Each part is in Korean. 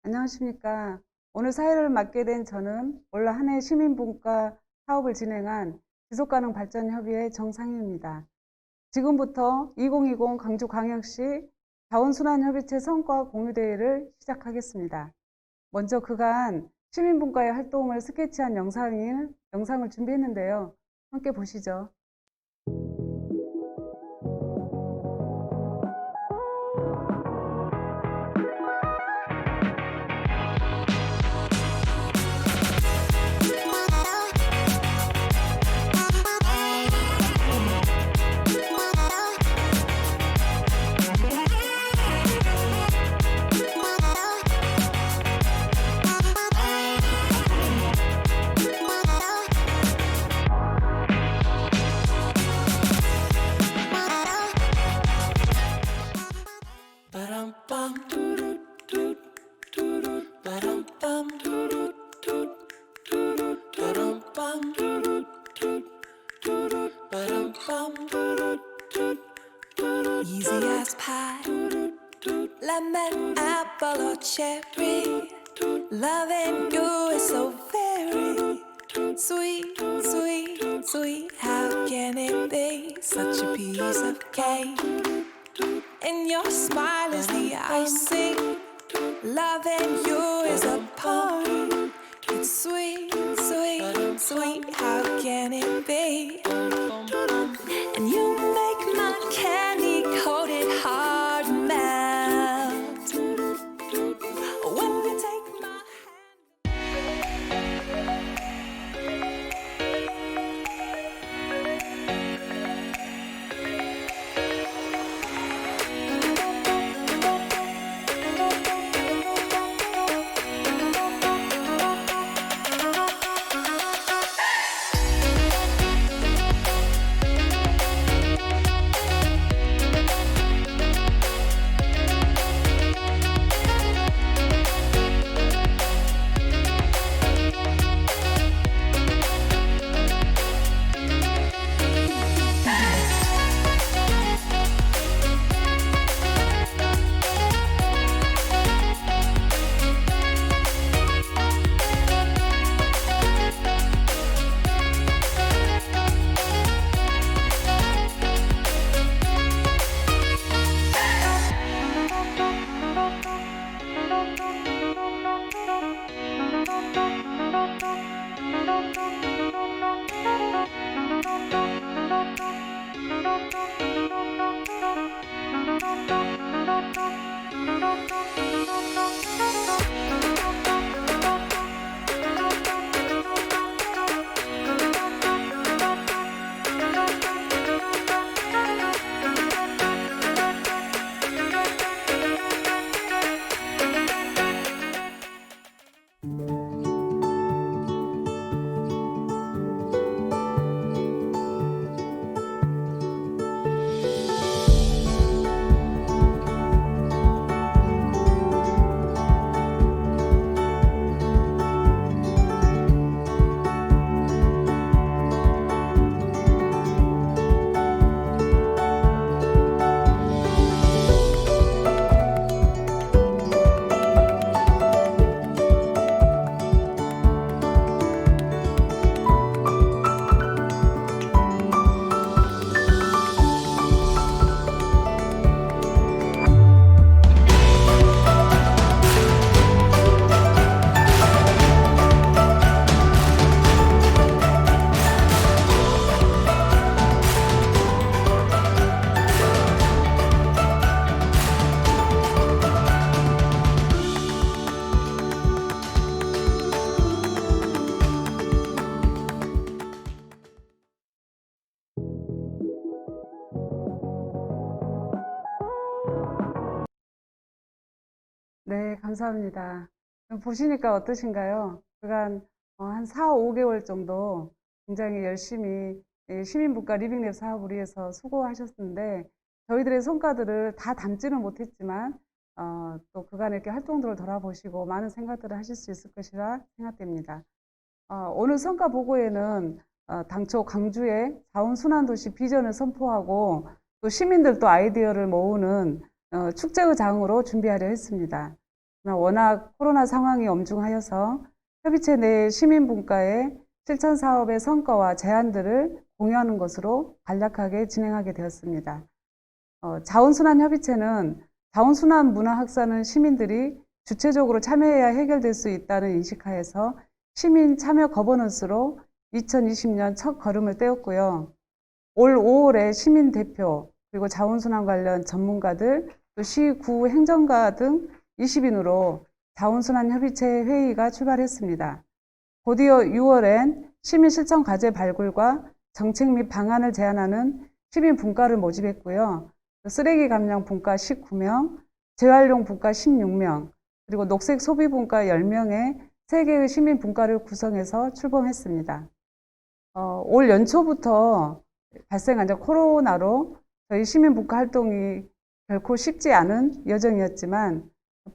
안녕하십니까. 오늘 사회를 맡게 된 저는 올 한 해 시민분과 사업을 진행한 지속가능 발전협의회 정상희입니다. 지금부터 2020 광주광역시 자원순환협의체 성과 공유대회를 시작하겠습니다. 먼저 그간 시민분과의 활동을 스케치한 영상을 준비했는데요. 함께 보시죠. Easy as pie, lemon, apple or cherry. Loving you is so very sweet, sweet, sweet. How can it be such a piece of cake? And your smile is the icing. Loving you is a poem. It's sweet, sweet, sweet. How can it be? And you make my candy coated heart melt when you take my hand. 네, 감사합니다. 보시니까 어떠신가요? 그간 한 4, 5개월 정도 굉장히 열심히 시민분과 리빙랩 사업을 위해서 수고하셨는데 저희들의 성과들을 다 담지는 못했지만 또 그간의 이렇게 활동들을 돌아보시고 많은 생각들을 하실 수 있을 것이라 생각됩니다. 오늘 성과 보고에는 당초 광주의 자원순환도시 비전을 선포하고 또 시민들도 아이디어를 모으는 축제의 장으로 준비하려 했습니다. 워낙 코로나 상황이 엄중하여서 협의체 내 시민분과의 실천 사업의 성과와 제안들을 공유하는 것으로 간략하게 진행하게 되었습니다. 자원순환협의체는 자원순환 문화 확산은 시민들이 주체적으로 참여해야 해결될 수 있다는 인식하에서 시민 참여 거버넌스로 2020년 첫 걸음을 떼었고요. 올 5월에 시민 대표 그리고 자원순환 관련 전문가들 또 시, 구 행정가 등 20인으로 자원순환협의체 회의가 출발했습니다. 곧이어 6월엔 시민실천 과제 발굴과 정책 및 방안을 제안하는 시민분과를 모집했고요. 쓰레기 감량 분과 19명, 재활용 분과 16명, 그리고 녹색 소비 분과 10명의 3개의 시민 분과를 구성해서 출범했습니다. 올 연초부터 발생한 코로나로 저희 시민 분과 활동이 결코 쉽지 않은 여정이었지만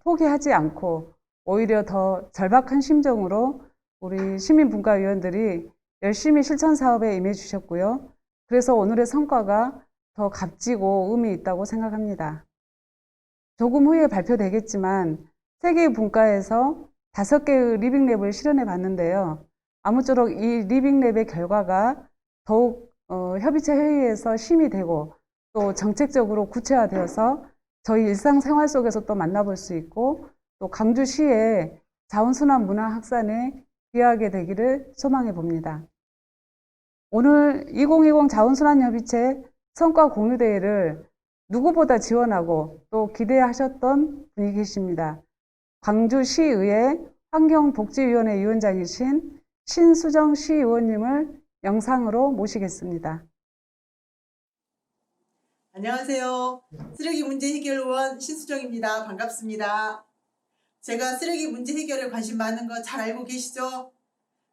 포기하지 않고 오히려 더 절박한 심정으로 우리 시민 분과위원들이 열심히 실천 사업에 임해 주셨고요. 그래서 오늘의 성과가 더 값지고 의미 있다고 생각합니다. 조금 후에 발표되겠지만 3개의 분과에서 5개의 리빙랩을 실현해 봤는데요. 아무쪼록 이 리빙랩의 결과가 더욱 협의체 회의에서 심의 되고 또 정책적으로 구체화되어서 저희 일상생활 속에서 또 만나볼 수 있고 또 광주시의 자원순환 문화 확산에 기여하게 되기를 소망해 봅니다. 오늘 2020 자원순환협의체 성과 공유대회를 누구보다 지원하고 또 기대하셨던 분이 계십니다. 광주시의회 환경복지위원회 위원장이신 신수정 시의원님을 영상으로 모시겠습니다. 안녕하세요. 쓰레기 문제 해결원 신수정입니다. 반갑습니다. 제가 쓰레기 문제 해결에 관심 많은 거 잘 알고 계시죠?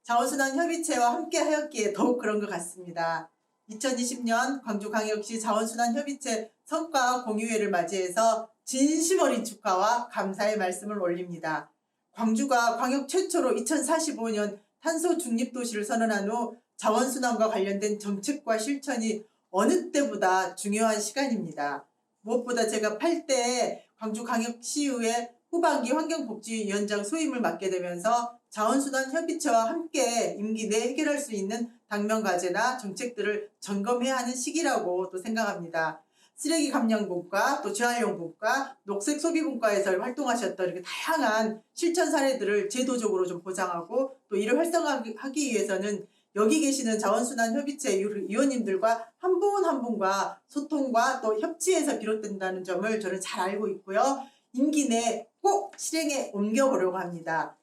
자원순환 협의체와 함께 하였기에 더욱 그런 것 같습니다. 2020년 광주광역시 자원순환 협의체 성과 공유회를 맞이해서 진심 어린 축하와 감사의 말씀을 올립니다. 광주가 광역 최초로 2045년 탄소 중립 도시를 선언한 후 자원순환과 관련된 정책과 실천이 어느 때보다 중요한 시간입니다. 무엇보다 제가 8대 광주광역시의회 후반기 환경복지위원장 소임을 맡게 되면서 자원순환 협의체와 함께 임기 내 해결할 수 있는 당면 과제나 정책들을 점검해야 하는 시기라고 또 생각합니다. 쓰레기 감량분과 또 재활용분과 녹색 소비분과에서 활동하셨던 이렇게 다양한 실천 사례들을 제도적으로 좀 보장하고 또 이를 활성화하기 위해서는 여기 계시는 자원순환 협의체 위원님들과 한 분 한 분과 소통과 또 협치에서 비롯된다는 점을 저는 잘 알고 있고요. 임기 내 꼭 실행에 옮겨보려고 합니다.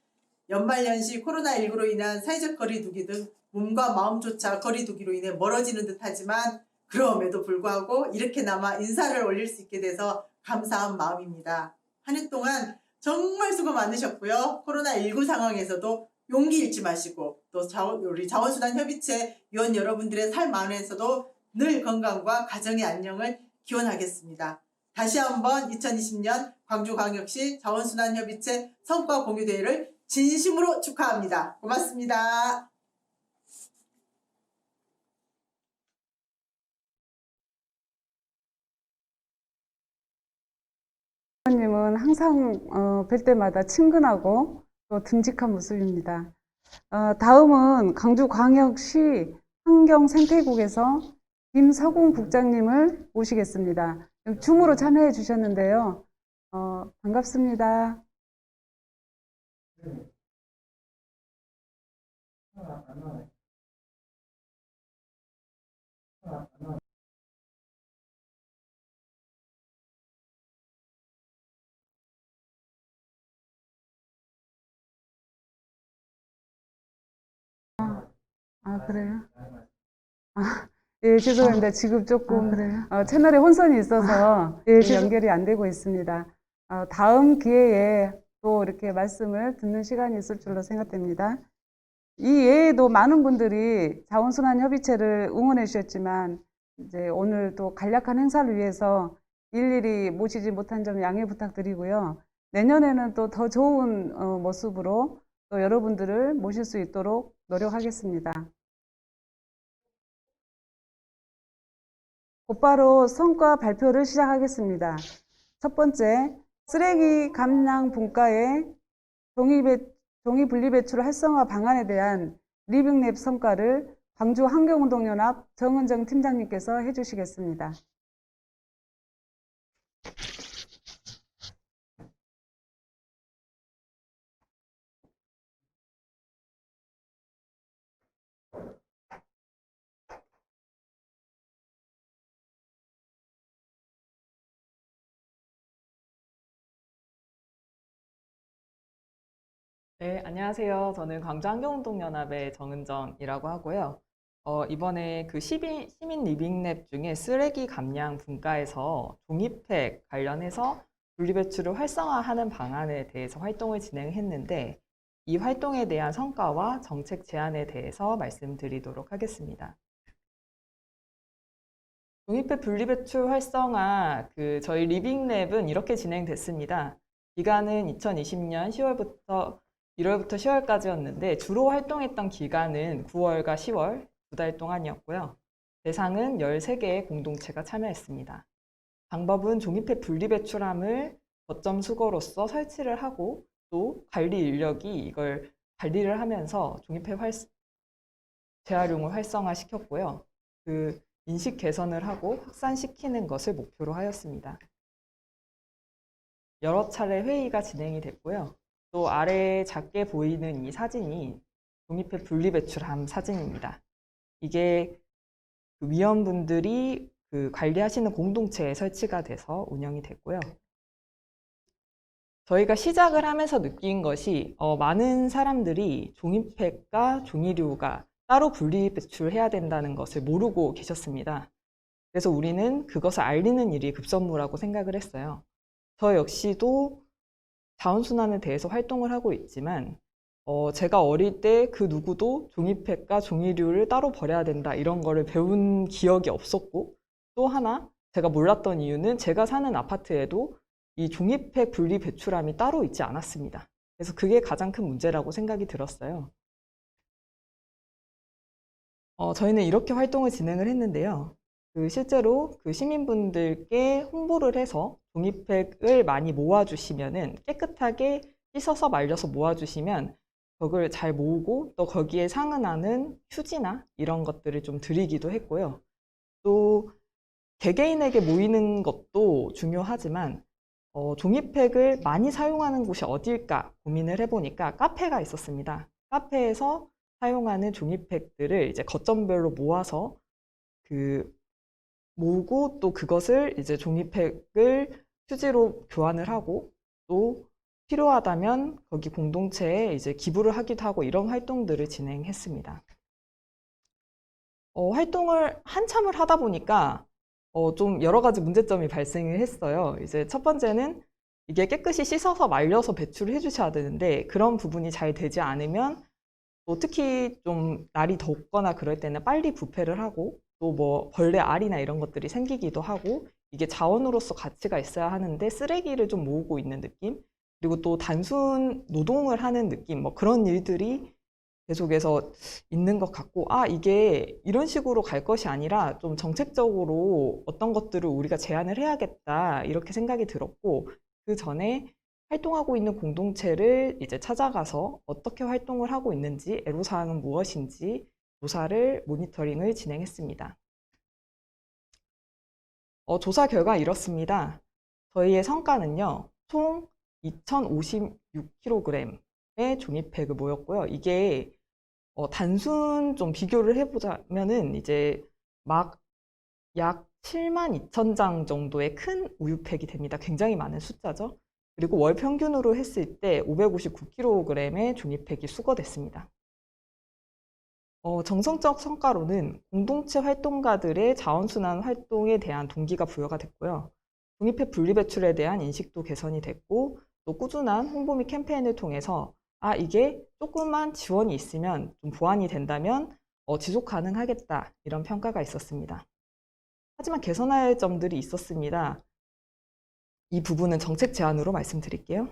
연말연시 코로나19로 인한 사회적 거리두기 등 몸과 마음조차 거리두기로 인해 멀어지는 듯하지만 그럼에도 불구하고 이렇게나마 인사를 올릴 수 있게 돼서 감사한 마음입니다. 한 해 동안 정말 수고 많으셨고요. 코로나19 상황에서도 용기 잃지 마시고 또 우리 자원순환 협의체 위원 여러분들의 삶 안에서도 늘 건강과 가정의 안녕을 기원하겠습니다. 다시 한번 2020년 광주광역시 자원순환 협의체 성과 공유대회를 진심으로 축하합니다. 고맙습니다. 의원님은 항상 뵐 때마다 친근하고 또 듬직한 모습입니다. 다음은 광주광역시 환경생태국에서 김서공 국장님을 모시겠습니다. 줌으로 참여해 주셨는데요. 반갑습니다. 그래요? 예, 죄송합니다. 지금 조금 채널에 혼선이 있어서 연결이 안 되고 있습니다. 다음 기회에 또 이렇게 말씀을 듣는 시간이 있을 줄로 생각됩니다. 이 외에도 많은 분들이 자원순환협의체를 응원해 주셨지만 이제 오늘 또 간략한 행사를 위해서 일일이 모시지 못한 점 양해 부탁드리고요. 내년에는 또 더 좋은 모습으로 또 여러분들을 모실 수 있도록 노력하겠습니다. 곧바로 성과 발표를 시작하겠습니다. 첫 번째, 쓰레기 감량 분과의 종이 분리 배출 활성화 방안에 대한 리빙랩 성과를 광주 환경운동연합 정은정 팀장님께서 해주시겠습니다. 네, 안녕하세요. 저는 광주환경운동연합의 정은정이라고 하고요. 이번에 그 시민 리빙랩 중에 쓰레기 감량 분과에서 종이팩 관련해서 분리배출을 활성화하는 방안에 대해서 활동을 진행했는데 이 활동에 대한 성과와 정책 제안에 대해서 말씀드리도록 하겠습니다. 종이팩 분리배출 활성화 저희 리빙랩은 이렇게 진행됐습니다. 기간은 2020년 10월부터 1월부터 10월까지였는데 주로 활동했던 기간은 9월과 10월 2달 동안이었고요. 대상은 13개의 공동체가 참여했습니다. 방법은 종이팩 분리배출함을 거점 수거로서 설치를 하고 또 관리 인력이 이걸 관리를 하면서 종이팩 재활용을 활성화시켰고요. 인식 개선을 하고 확산시키는 것을 목표로 하였습니다. 여러 차례 회의가 진행이 됐고요. 또 아래에 작게 보이는 이 사진이 종이팩 분리배출함 사진입니다. 이게 위원분들이 관리하시는 공동체에 설치가 돼서 운영이 됐고요. 저희가 시작을 하면서 느낀 것이 많은 사람들이 종이팩과 종이류가 따로 분리배출해야 된다는 것을 모르고 계셨습니다. 그래서 우리는 그것을 알리는 일이 급선무라고 생각을 했어요. 저 역시도 자원순환에 대해서 활동을 하고 있지만 제가 어릴 때 그 누구도 종이팩과 종이류를 따로 버려야 된다 이런 거를 배운 기억이 없었고 또 하나 제가 몰랐던 이유는 제가 사는 아파트에도 이 종이팩 분리 배출함이 따로 있지 않았습니다. 그래서 그게 가장 큰 문제라고 생각이 들었어요. 저희는 이렇게 활동을 진행을 했는데요. 실제로 시민분들께 홍보를 해서 종이팩을 많이 모아주시면은 깨끗하게 씻어서 말려서 모아주시면 그걸 잘 모으고 또 거기에 상응하는 휴지나 이런 것들을 좀 드리기도 했고요. 또 개개인에게 모이는 것도 중요하지만 종이팩을 많이 사용하는 곳이 어딜까 고민을 해보니까 카페가 있었습니다. 카페에서 사용하는 종이팩들을 이제 거점별로 모아서 모으고 또 그것을 이제 종이팩을 휴지로 교환을 하고 또 필요하다면 거기 공동체에 이제 기부를 하기도 하고 이런 활동들을 진행했습니다. 활동을 한참을 하다 보니까 좀 여러 가지 문제점이 발생을 했어요. 이제 첫 번째는 이게 깨끗이 씻어서 말려서 배출을 해주셔야 되는데 그런 부분이 잘 되지 않으면 또 특히 좀 날이 덥거나 그럴 때는 빨리 부패를 하고 또 뭐 벌레 알이나 이런 것들이 생기기도 하고 이게 자원으로서 가치가 있어야 하는데 쓰레기를 좀 모으고 있는 느낌 그리고 또 단순 노동을 하는 느낌 뭐 그런 일들이 계속해서 있는 것 같고 이게 이런 식으로 갈 것이 아니라 좀 정책적으로 어떤 것들을 우리가 제안을 해야겠다 이렇게 생각이 들었고 그 전에 활동하고 있는 공동체를 이제 찾아가서 어떻게 활동을 하고 있는지 애로사항은 무엇인지 조사를 모니터링을 진행했습니다. 조사 결과 이렇습니다. 저희의 성과는요. 총 2056kg의 종이팩을 모였고요. 이게 단순 좀 비교를 해보자면은 이제 막 약 72,000장 정도의 큰 우유팩이 됩니다. 굉장히 많은 숫자죠. 그리고 월 평균으로 했을 때 559kg의 종이팩이 수거됐습니다. 정성적 성과로는 공동체 활동가들의 자원순환 활동에 대한 동기가 부여가 됐고요. 종이팩 분리배출에 대한 인식도 개선이 됐고 또 꾸준한 홍보 및 캠페인을 통해서 이게 조금만 지원이 있으면 좀 보완이 된다면 지속 가능하겠다 이런 평가가 있었습니다. 하지만 개선할 점들이 있었습니다. 이 부분은 정책 제안으로 말씀드릴게요.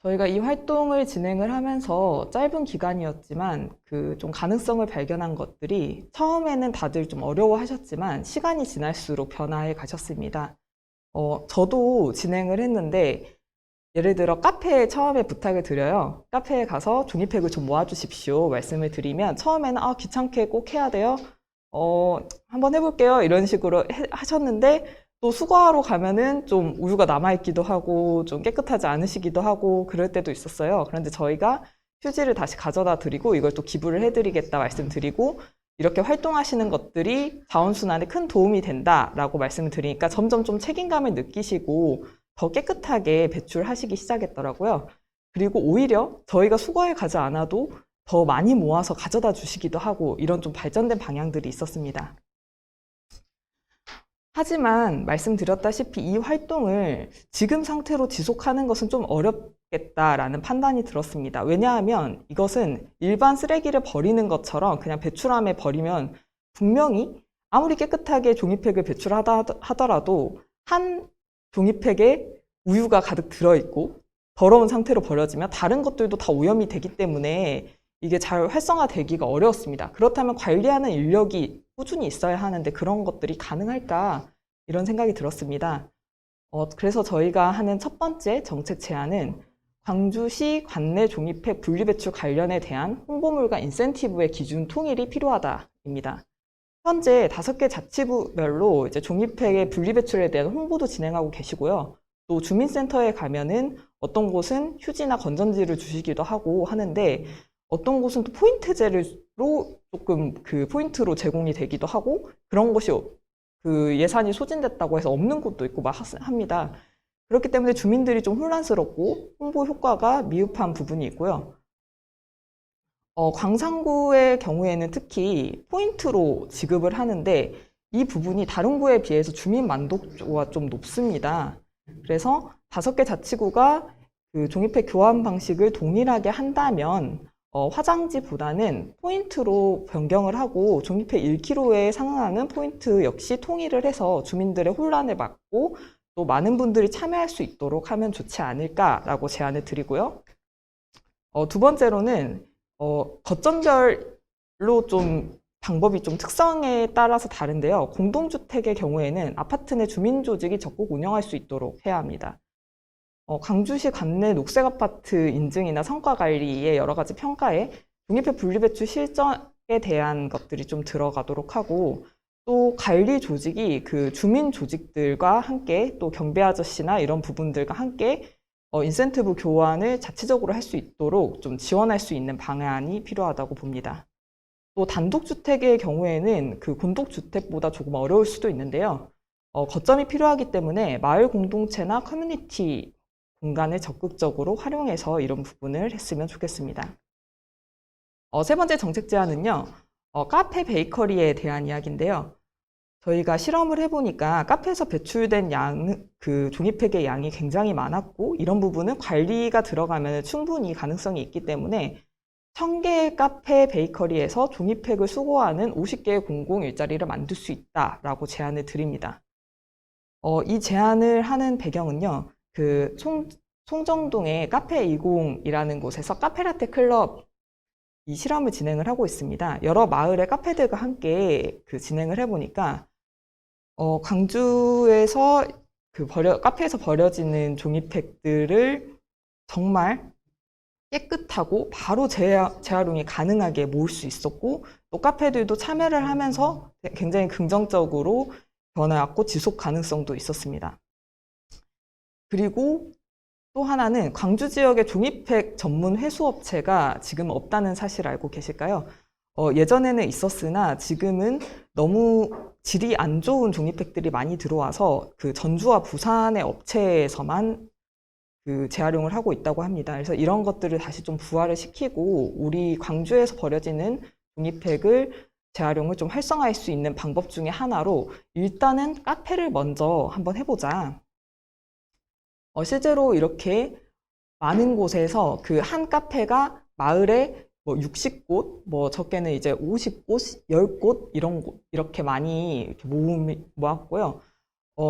저희가 이 활동을 진행을 하면서 짧은 기간이었지만 그 좀 가능성을 발견한 것들이 처음에는 다들 좀 어려워하셨지만 시간이 지날수록 변화해 가셨습니다. 저도 진행을 했는데 예를 들어 카페에 처음에 부탁을 드려요. 카페에 가서 종이팩을 좀 모아주십시오 말씀을 드리면 처음에는 귀찮게 꼭 해야 돼요. 한번 해볼게요 이런 식으로 하셨는데 또 수거하러 가면은 좀 우유가 남아있기도 하고 좀 깨끗하지 않으시기도 하고 그럴 때도 있었어요. 그런데 저희가 휴지를 다시 가져다 드리고 이걸 또 기부를 해드리겠다 말씀드리고 이렇게 활동하시는 것들이 자원순환에 큰 도움이 된다라고 말씀을 드리니까 점점 좀 책임감을 느끼시고 더 깨끗하게 배출하시기 시작했더라고요. 그리고 오히려 저희가 수거해 가지 않아도 더 많이 모아서 가져다 주시기도 하고 이런 좀 발전된 방향들이 있었습니다. 하지만 말씀드렸다시피 이 활동을 지금 상태로 지속하는 것은 좀 어렵겠다라는 판단이 들었습니다. 왜냐하면 이것은 일반 쓰레기를 버리는 것처럼 그냥 배출함에 버리면 분명히 아무리 깨끗하게 종이팩을 배출하다 하더라도 한 종이팩에 우유가 가득 들어있고 더러운 상태로 버려지면 다른 것들도 다 오염이 되기 때문에 이게 잘 활성화되기가 어려웠습니다. 그렇다면 관리하는 인력이 꾸준히 있어야 하는데 그런 것들이 가능할까 이런 생각이 들었습니다. 그래서 저희가 하는 첫 번째 정책 제안은 광주시 관내 종이팩 분리배출 관련에 대한 홍보물과 인센티브의 기준 통일이 필요하다입니다. 현재 5개 자치구별로 이제 종이팩의 분리배출에 대한 홍보도 진행하고 계시고요. 또 주민센터에 가면은 어떤 곳은 휴지나 건전지를 주시기도 하고 하는데 어떤 곳은 또 포인트제로 조금 그 포인트로 제공이 되기도 하고 그런 곳이 그 예산이 소진됐다고 해서 없는 곳도 있고 막 합니다. 그렇기 때문에 주민들이 좀 혼란스럽고 홍보 효과가 미흡한 부분이 있고요. 광산구의 경우에는 특히 포인트로 지급을 하는데 이 부분이 다른 구에 비해서 주민 만족도가 좀 높습니다. 그래서 5개 자치구가 그 종이팩 교환 방식을 동일하게 한다면 화장지보다는 포인트로 변경을 하고 종이팩 1kg에 상응하는 포인트 역시 통일을 해서 주민들의 혼란을 막고 또 많은 분들이 참여할 수 있도록 하면 좋지 않을까라고 제안을 드리고요. 두 번째로는 거점별로 좀 방법이 좀 특성에 따라서 다른데요. 공동주택의 경우에는 아파트 내 주민조직이 적극 운영할 수 있도록 해야 합니다. 광주시 관내 녹색아파트 인증이나 성과관리의 여러 가지 평가에 종이팩 분리배출 실적에 대한 것들이 좀 들어가도록 하고 또 관리 조직이 그 주민 조직들과 함께 또 경비 아저씨나 이런 부분들과 함께 인센티브 교환을 자체적으로 할 수 있도록 좀 지원할 수 있는 방안이 필요하다고 봅니다. 또 단독주택의 경우에는 그 공동주택보다 조금 어려울 수도 있는데요. 거점이 필요하기 때문에 마을 공동체나 커뮤니티 공간을 적극적으로 활용해서 이런 부분을 했으면 좋겠습니다. 세 번째 정책 제안은요. 카페 베이커리에 대한 이야기인데요. 저희가 실험을 해보니까 카페에서 배출된 그 종이팩의 양이 굉장히 많았고 이런 부분은 관리가 들어가면 충분히 가능성이 있기 때문에 1000개의 카페 베이커리에서 종이팩을 수거하는 50개의 공공 일자리를 만들 수 있다라고 제안을 드립니다. 이 제안을 하는 배경은요. 그 송정동의 카페 20이라는 곳에서 카페라떼 클럽 이 실험을 진행을 하고 있습니다. 여러 마을의 카페들과 함께 그 진행을 해보니까 광주에서 카페에서 버려지는 종이팩들을 정말 깨끗하고 바로 재활용이 가능하게 모을 수 있었고 또 카페들도 참여를 하면서 굉장히 긍정적으로 변화했고 지속 가능성도 있었습니다. 그리고 또 하나는 광주 지역의 종이팩 전문 회수업체가 지금 없다는 사실 알고 계실까요? 예전에는 있었으나 지금은 너무 질이 안 좋은 종이팩들이 많이 들어와서 그 전주와 부산의 업체에서만 그 재활용을 하고 있다고 합니다. 그래서 이런 것들을 다시 좀 부활을 시키고 우리 광주에서 버려지는 종이팩을 재활용을 좀 활성화할 수 있는 방법 중에 하나로 일단은 카페를 먼저 한번 해보자. 실제로 이렇게 많은 곳에서 그 한 카페가 마을에 뭐 60곳, 뭐 적게는 이제 50곳, 10곳 이렇게 많이 이렇게 모았고요.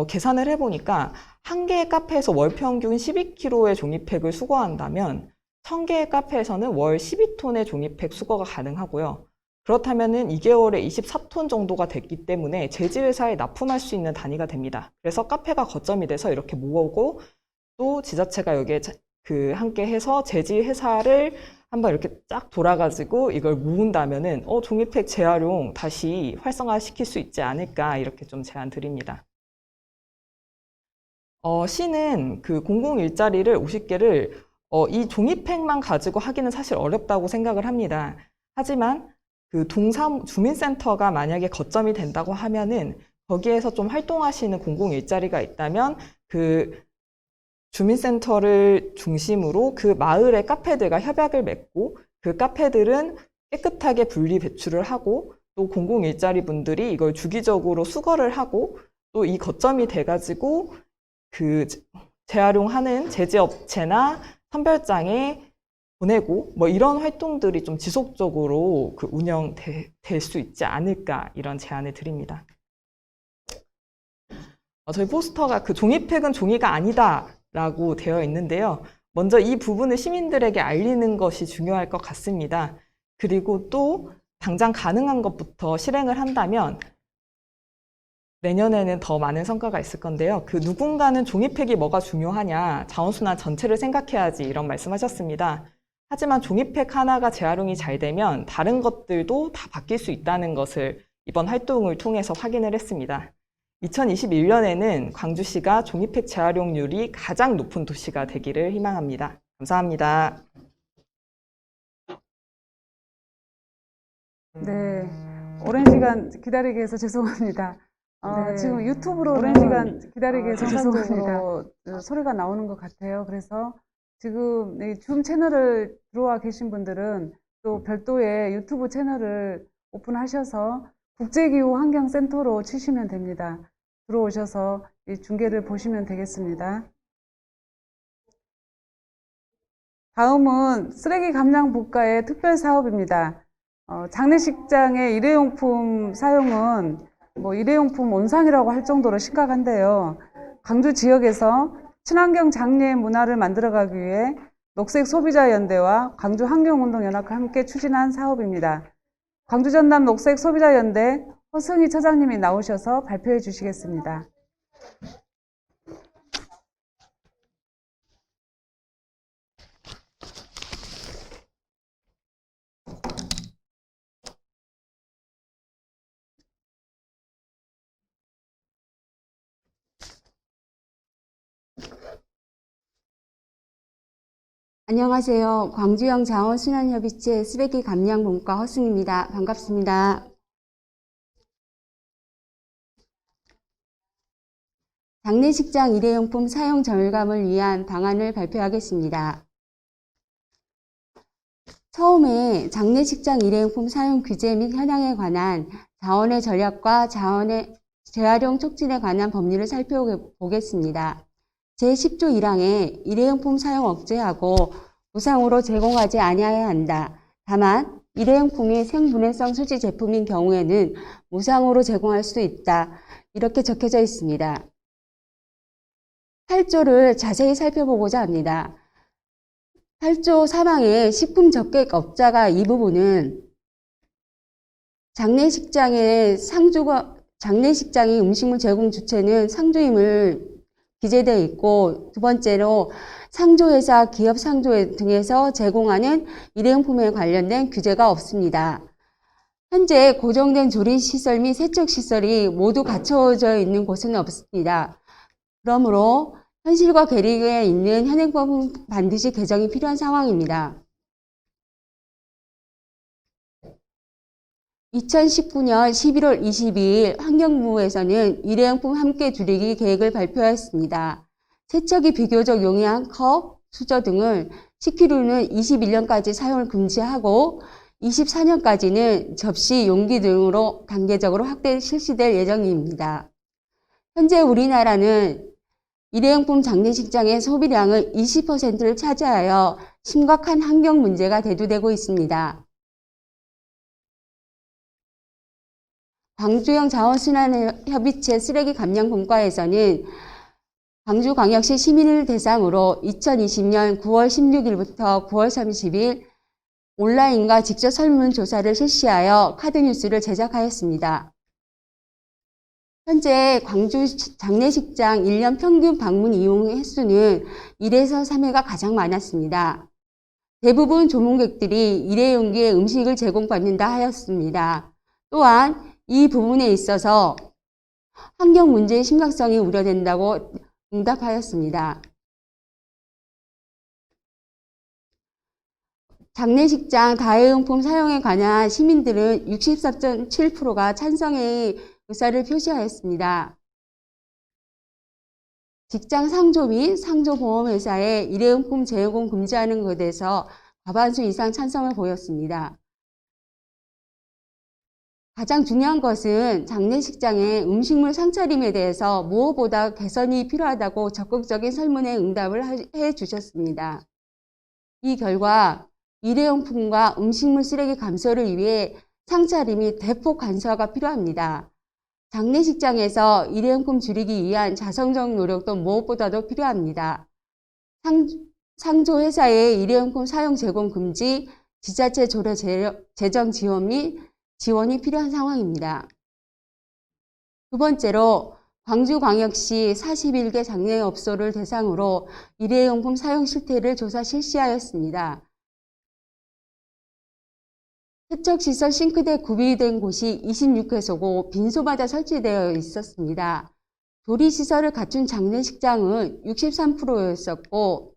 계산을 해보니까 한 개의 카페에서 월 평균 12kg의 종이팩을 수거한다면 1000개의 카페에서는 월 12톤의 종이팩 수거가 가능하고요. 그렇다면은 2개월에 24톤 정도가 됐기 때문에 제지회사에 납품할 수 있는 단위가 됩니다. 그래서 카페가 거점이 돼서 이렇게 모으고 또 지자체가 여기에 함께 해서 제지회사를 한번 이렇게 쫙 돌아가지고 이걸 모은다면은 종이팩 재활용 다시 활성화시킬 수 있지 않을까 이렇게 좀 제안 드립니다. 시는 그 공공 일자리를 50개를 이 종이팩만 가지고 하기는 사실 어렵다고 생각을 합니다. 하지만 그 주민센터가 만약에 거점이 된다고 하면은 거기에서 좀 활동하시는 공공 일자리가 있다면 그 주민센터를 중심으로 그 마을의 카페들과 협약을 맺고 그 카페들은 깨끗하게 분리 배출을 하고 또 공공 일자리 분들이 이걸 주기적으로 수거를 하고 또 이 거점이 돼가지고 그 재활용하는 제지업체나 선별장에 보내고 뭐 이런 활동들이 좀 지속적으로 그 운영될 수 있지 않을까 이런 제안을 드립니다. 저희 포스터가 그 종이팩은 종이가 아니다 라고 되어 있는데요. 먼저 이 부분을 시민들에게 알리는 것이 중요할 것 같습니다. 그리고 또 당장 가능한 것부터 실행을 한다면 내년에는 더 많은 성과가 있을 건데요. 그 누군가는 종이팩이 뭐가 중요하냐, 자원순환 전체를 생각해야지 이런 말씀하셨습니다. 하지만 종이팩 하나가 재활용이 잘 되면 다른 것들도 다 바뀔 수 있다는 것을 이번 활동을 통해서 확인을 했습니다. 2021년에는 광주시가 종이팩 재활용률이 가장 높은 도시가 되기를 희망합니다. 감사합니다. 네, 오랜 시간 기다리게 해서 죄송합니다. 지금 유튜브로 오랜 시간 기다리게 해서 죄송합니다. 소리가 나오는 것 같아요. 그래서 지금 이 줌 채널을 들어와 계신 분들은 또 별도의 유튜브 채널을 오픈하셔서 국제기후환경센터로 치시면 됩니다. 들어오셔서 이 중계를 보시면 되겠습니다. 다음은 쓰레기 감량 복가의 특별 사업입니다. 장례식장의 일회용품 사용은 뭐 일회용품 온상이라고 할 정도로 심각한데요. 광주 지역에서 친환경 장례 문화를 만들어가기 위해 녹색소비자연대와 광주환경운동연합과 함께 추진한 사업입니다. 광주 전남 녹색소비자연대 허승희 처장님이 나오셔서 발표해 주시겠습니다. 안녕하세요. 광주형 자원순환협의체 쓰레기 감량 본과 허승입니다. 반갑습니다. 장례식장 일회용품 사용 절감을 위한 방안을 발표하겠습니다. 처음에 장례식장 일회용품 사용 규제 및 현황에 관한 자원의 전략과 자원의 재활용 촉진에 관한 법률을 살펴보겠습니다. 제10조 1항에 일회용품 사용 억제하고 무상으로 제공하지 아니해야 한다. 다만 일회용품이 생분해성 수지 제품인 경우에는 무상으로 제공할 수 있다. 이렇게 적혀져 있습니다. 8조를 자세히 살펴보고자 합니다. 8조 3항의 식품적객업자가 이 부분은 장례식장이 음식물 제공 주체는 상조임을 기재되어 있고, 두 번째로 상조회사, 기업 상조 등에서 제공하는 일회용품에 관련된 규제가 없습니다. 현재 고정된 조리시설 및 세척시설이 모두 갖춰져 있는 곳은 없습니다. 그러므로 현실과 괴리에 있는 현행법은 반드시 개정이 필요한 상황입니다. 2019년 11월 22일 환경부에서는 일회용품 함께 줄이기 계획을 발표했습니다. 세척이 비교적 용이한 컵, 수저 등을 10kg는 21년까지 사용을 금지하고 24년까지는 접시, 용기 등으로 단계적으로 확대 실시될 예정입니다. 현재 우리나라는 일회용품 장례식장의 소비량의 20%를 차지하여 심각한 환경 문제가 대두되고 있습니다. 광주형 자원순환협의체 쓰레기 감량 분과에서는 광주광역시 시민을 대상으로 2020년 9월 16일부터 9월 30일 온라인과 직접 설문조사를 실시하여 카드뉴스를 제작하였습니다. 현재 광주 장례식장 1년 평균 방문 이용 횟수는 1에서 3회가 가장 많았습니다. 대부분 조문객들이 일회용기에 음식을 제공받는다 하였습니다. 또한 이 부분에 있어서 환경 문제의 심각성이 우려된다고 응답하였습니다. 장례식장 다회용품 사용에 관한 시민들은 64.7%가 찬성의 의사를 표시하였습니다. 직장 상조 및 상조보험회사에 일회용품 제공 금지하는 것에 대해서 과반수 이상 찬성을 보였습니다. 가장 중요한 것은 장례식장의 음식물 상차림에 대해서 무엇보다 개선이 필요하다고 적극적인 설문에 응답을 해 주셨습니다. 이 결과 일회용품과 음식물 쓰레기 감소를 위해 상차림이 대폭 간소화가 필요합니다. 장례식장에서 일회용품 줄이기 위한 자성적 노력도 무엇보다도 필요합니다. 상조회사의 일회용품 사용 제공 금지, 지자체 조례 재정 지원 및 지원이 필요한 상황입니다. 두 번째로 광주광역시 41개 장례업소를 대상으로 일회용품 사용 실태를 조사 실시하였습니다. 세척시설 싱크대 구비된 곳이 26회소고 빈소마다 설치되어 있었습니다. 조리시설을 갖춘 장례식장은 63%였었고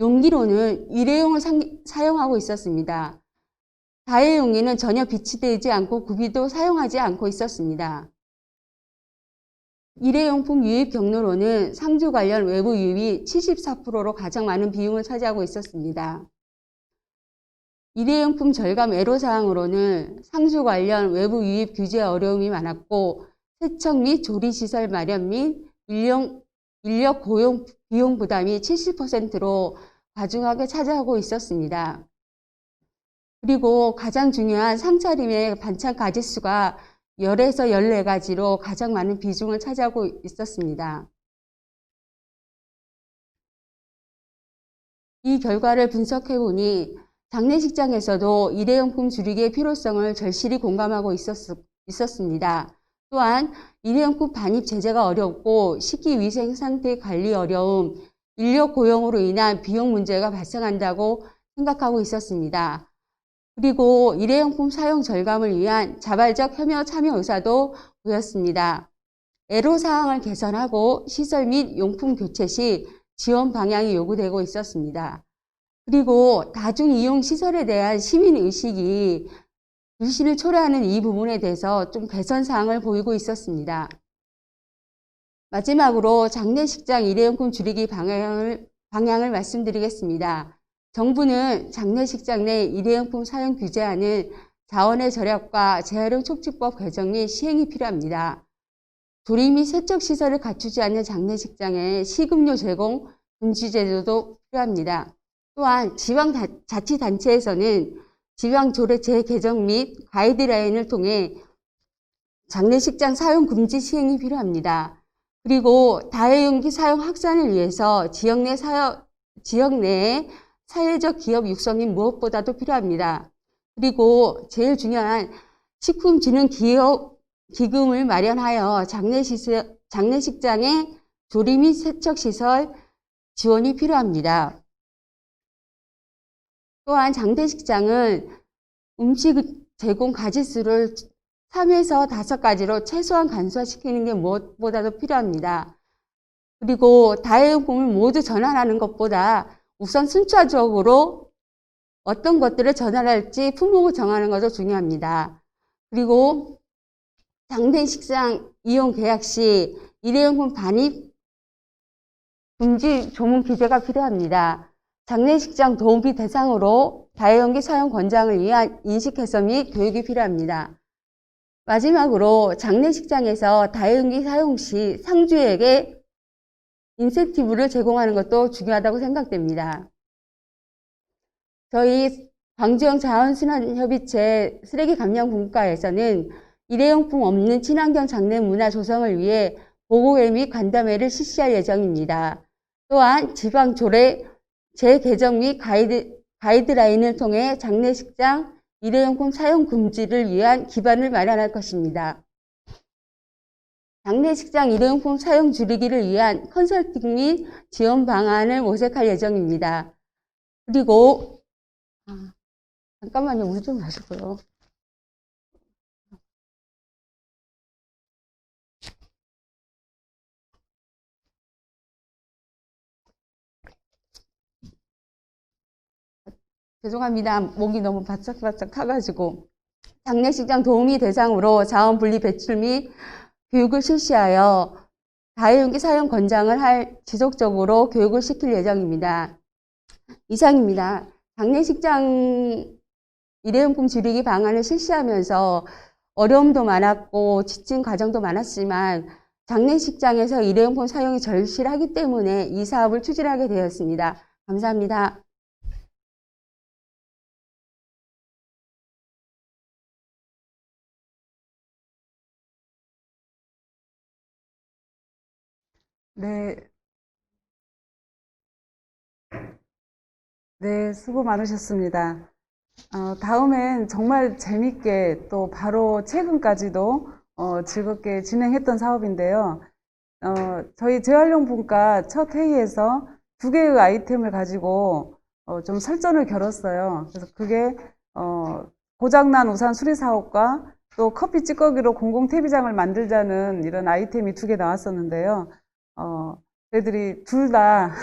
용기로는 일회용을 사용하고 있었습니다. 다회용기는 전혀 비치되지 않고 구비도 사용하지 않고 있었습니다. 일회용품 유입 경로로는 상주 관련 외부 유입이 74%로 가장 많은 비중을 차지하고 있었습니다. 일회용품 절감 애로사항으로는 상주 관련 외부 유입 규제 어려움이 많았고 세척 및 조리시설 마련 및 인력 고용 비용 부담이 70%로 과중하게 차지하고 있었습니다. 그리고 가장 중요한 상차림의 반찬 가짓수가 10에서 14가지로 가장 많은 비중을 차지하고 있었습니다. 이 결과를 분석해보니 장례식장에서도 일회용품 줄이기의 필요성을 절실히 공감하고 있었습니다. 또한 일회용품 반입 제재가 어렵고 식기위생 상태 관리 어려움, 인력 고용으로 인한 비용 문제가 발생한다고 생각하고 있었습니다. 그리고 일회용품 사용 절감을 위한 자발적 협력 참여 의사도 보였습니다. 애로사항을 개선하고 시설 및 용품 교체 시 지원 방향이 요구되고 있었습니다. 그리고 다중이용시설에 대한 시민의식이 불신을 초래하는 이 부분에 대해서 좀 개선사항을 보이고 있었습니다. 마지막으로 장례식장 일회용품 줄이기 방향을 말씀드리겠습니다. 정부는 장례식장 내 일회용품 사용 규제하는 자원의 절약과 재활용 촉진법 개정 및 시행이 필요합니다. 조리 및 세척 시설을 갖추지 않는 장례식장에 식음료 제공 금지 제도도 필요합니다. 또한 지방자치단체에서는 지방조례 재개정 및 가이드라인을 통해 장례식장 사용 금지 시행이 필요합니다. 그리고 다회용기 사용 확산을 위해서 지역 내에 사회적 기업 육성이 무엇보다도 필요합니다. 그리고 제일 중요한 식품진흥기금을 마련하여 장례식장의 조리 및 세척시설 지원이 필요합니다. 또한 장례식장은 음식 제공 가짓수를 3에서 5가지로 최소한 간소화시키는 게 무엇보다도 필요합니다. 그리고 다회용품을 모두 전환하는 것보다 우선 순차적으로 어떤 것들을 전환할지 품목을 정하는 것도 중요합니다. 그리고 장례식장 이용 계약 시 일회용품 반입 금지 조문 규제가 필요합니다. 장례식장 도우미 대상으로 다회용기 사용 권장을 위한 인식 개선 및 교육이 필요합니다. 마지막으로 장례식장에서 다회용기 사용 시 상주에게 인센티브를 제공하는 것도 중요하다고 생각됩니다. 저희 광주형 자원순환협의체 쓰레기 감량 분과에서는 일회용품 없는 친환경 장례 문화 조성을 위해 보고회 및 간담회를 실시할 예정입니다. 또한 지방 조례 재개정 및 가이드라인을 통해 장례식장 일회용품 사용 금지를 위한 기반을 마련할 것입니다. 장례식장 일회용품 사용 줄이기를 위한 컨설팅 및 지원 방안을 모색할 예정입니다. 그리고 잠깐만요. 물 좀 마시고요. 죄송합니다. 목이 너무 바짝바짝 타가지고. 장례식장 도우미 대상으로 자원 분리 배출 및 교육을 실시하여 다회용기 사용 권장을 지속적으로 교육을 시킬 예정입니다. 이상입니다. 장례식장 일회용품 줄이기 방안을 실시하면서 어려움도 많았고 지친 과정도 많았지만 장례식장에서 일회용품 사용이 절실하기 때문에 이 사업을 추진하게 되었습니다. 감사합니다. 네. 네, 수고 많으셨습니다. 다음엔 정말 재밌게 또 바로 최근까지도 즐겁게 진행했던 사업인데요. 저희 재활용 분과 첫 회의에서 2개의 아이템을 가지고 좀 설전을 겨뤘어요. 그래서 그게 고장난 우산 수리 사업과 또 커피 찌꺼기로 공공 퇴비장을 만들자는 이런 아이템이 2개 나왔었는데요. 저희들이 둘 다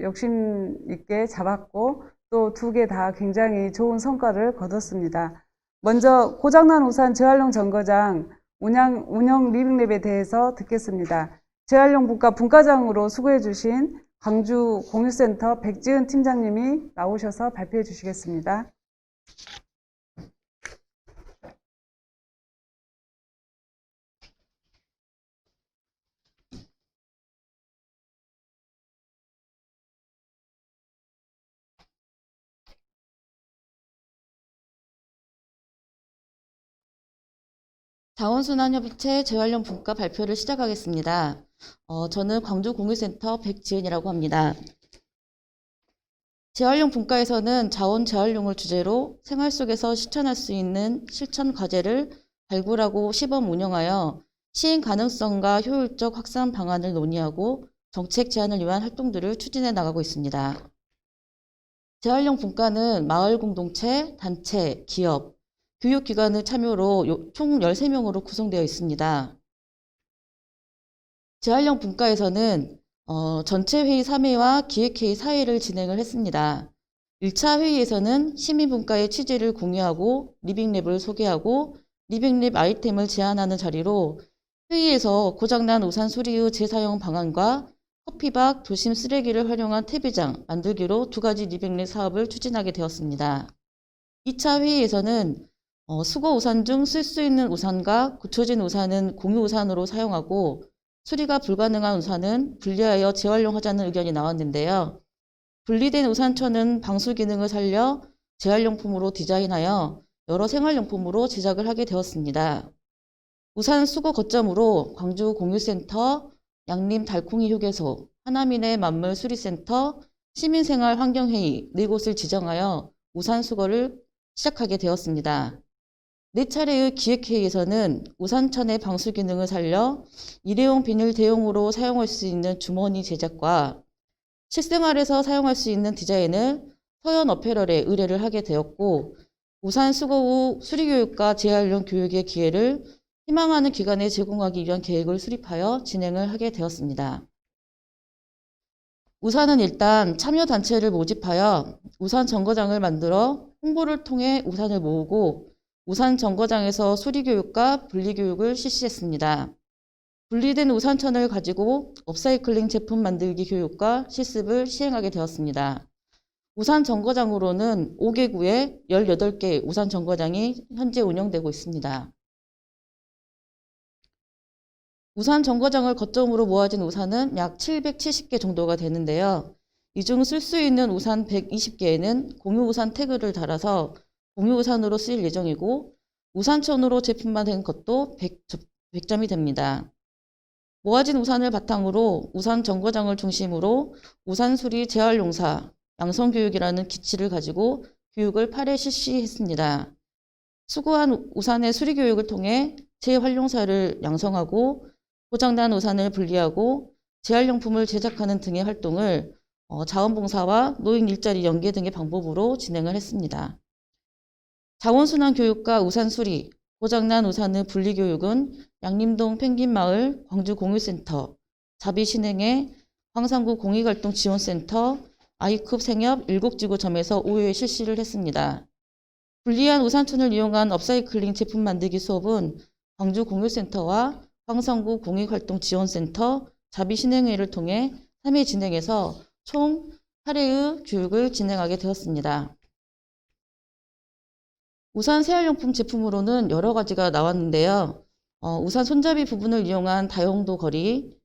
욕심 있게 잡았고 또 2개 다 굉장히 좋은 성과를 거뒀습니다. 먼저 고장난 우산 재활용 정거장 운영 리빙랩에 대해서 듣겠습니다. 재활용 분과 분과장으로 수고해 주신 광주 공유센터 백지은 팀장님이 나오셔서 발표해 주시겠습니다. 자원순환협의체 재활용 분과 발표를 시작하겠습니다. 저는 광주공유센터 백지은이라고 합니다. 재활용 분과에서는 자원 재활용을 주제로 생활 속에서 실천할 수 있는 실천 과제를 발굴하고 시범 운영하여 시행 가능성과 효율적 확산 방안을 논의하고 정책 제안을 위한 활동들을 추진해 나가고 있습니다. 재활용 분과는 마을 공동체, 단체, 기업, 교육기관의 참여로 총 13명으로 구성되어 있습니다. 재활용 분과에서는 전체 회의 3회와 기획회의 4회를 진행을 했습니다. 1차 회의에서는 시민분과의 취지를 공유하고 리빙랩을 소개하고 리빙랩 아이템을 제안하는 자리로 회의에서 고장난 우산 수리의 재사용 방안과 커피박, 도심 쓰레기를 활용한 퇴비장 만들기로 2가지 리빙랩 사업을 추진하게 되었습니다. 2차 회의에서는 수거 우산 중 쓸 수 있는 우산과 굳혀진 우산은 공유 우산으로 사용하고 수리가 불가능한 우산은 분리하여 재활용하자는 의견이 나왔는데요. 분리된 우산천은 방수 기능을 살려 재활용품으로 디자인하여 여러 생활용품으로 제작을 하게 되었습니다. 우산 수거 거점으로 광주 공유센터, 양림 달콩이 휴게소, 하나민의 만물 수리센터, 시민생활 환경회의 4곳을 지정하여 우산 수거를 시작하게 되었습니다. 4차례의 기획회의에서는 우산천의 방수 기능을 살려 일회용 비닐 대용으로 사용할 수 있는 주머니 제작과 실생활에서 사용할 수 있는 디자인을 서현 어페럴에 의뢰를 하게 되었고 우산 수거 후 수리교육과 재활용 교육의 기회를 희망하는 기관에 제공하기 위한 계획을 수립하여 진행을 하게 되었습니다. 우산은 일단 참여단체를 모집하여 우산 정거장을 만들어 홍보를 통해 우산을 모으고 우산 정거장에서 수리교육과 분리교육을 실시했습니다. 분리된 우산천을 가지고 업사이클링 제품 만들기 교육과 실습을 시행하게 되었습니다. 우산 정거장으로는 5개구에 18개 우산 정거장이 현재 운영되고 있습니다. 우산 정거장을 거점으로 모아진 우산은 약 770개 정도가 되는데요. 이 중 쓸 수 있는 우산 120개에는 공유우산 태그를 달아서 공유우산으로 쓰일 예정이고 우산천으로 제품화된 것도 100점이 됩니다. 모아진 우산을 바탕으로 우산 정거장을 중심으로 우산 수리 재활용사 양성교육이라는 기치를 가지고 교육을 8회 실시했습니다. 수거한 우산의 수리 교육을 통해 재활용사를 양성하고 고장난 우산을 분리하고 재활용품을 제작하는 등의 활동을 자원봉사와 노인 일자리 연계 등의 방법으로 진행을 했습니다. 자원순환 교육과 우산 수리, 고장난 우산의 분리 교육은 양림동 펭귄마을 광주공유센터, 자비신행의 황산구 공익활동지원센터, 아이쿱 생협 일곡지구점에서 5회 실시를 했습니다. 분리한 우산천을 이용한 업사이클링 제품 만들기 수업은 광주공유센터와 황산구 공익활동지원센터, 자비신행회를 통해 3회 진행해서 총 8회의 교육을 진행하게 되었습니다. 우산 재활용품 제품으로는 여러 가지가 나왔는데요. 우산 손잡이 부분을 이용한 다용도 거리,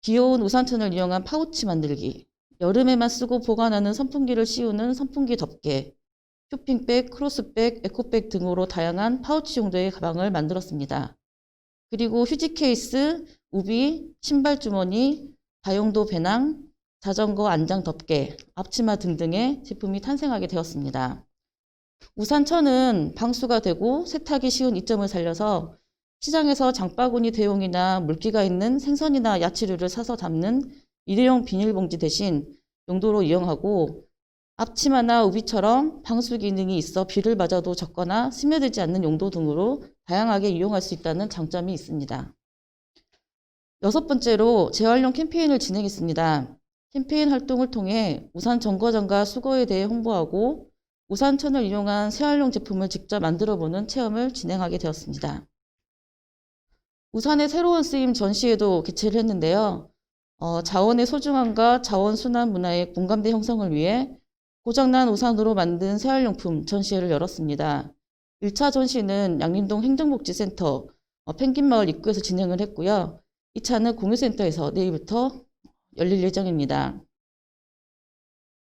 귀여운 우산천을 이용한 파우치 만들기, 여름에만 쓰고 보관하는 선풍기를 씌우는 선풍기 덮개, 쇼핑백, 크로스백, 에코백 등으로 다양한 파우치 용도의 가방을 만들었습니다. 그리고 휴지 케이스, 우비, 신발 주머니, 다용도 배낭, 자전거 안장 덮개, 앞치마 등등의 제품이 탄생하게 되었습니다. 우산천은 방수가 되고 세탁이 쉬운 이점을 살려서 시장에서 장바구니 대용이나 물기가 있는 생선이나 야채류를 사서 담는 일회용 비닐봉지 대신 용도로 이용하고 앞치마나 우비처럼 방수 기능이 있어 비를 맞아도 젖거나 스며들지 않는 용도 등으로 다양하게 이용할 수 있다는 장점이 있습니다. 6번째로 재활용 캠페인을 진행했습니다. 캠페인 활동을 통해 우산 정거장과 수거에 대해 홍보하고 우산천을 이용한 재활용 제품을 직접 만들어보는 체험을 진행하게 되었습니다. 우산의 새로운 쓰임 전시회도 개최를 했는데요. 자원의 소중함과 자원순환 문화의 공감대 형성을 위해 고장난 우산으로 만든 재활용품 전시회를 열었습니다. 1차 전시는 양림동 행정복지센터 펭귄마을 입구에서 진행을 했고요. 2차는 공유센터에서 내일부터 열릴 예정입니다.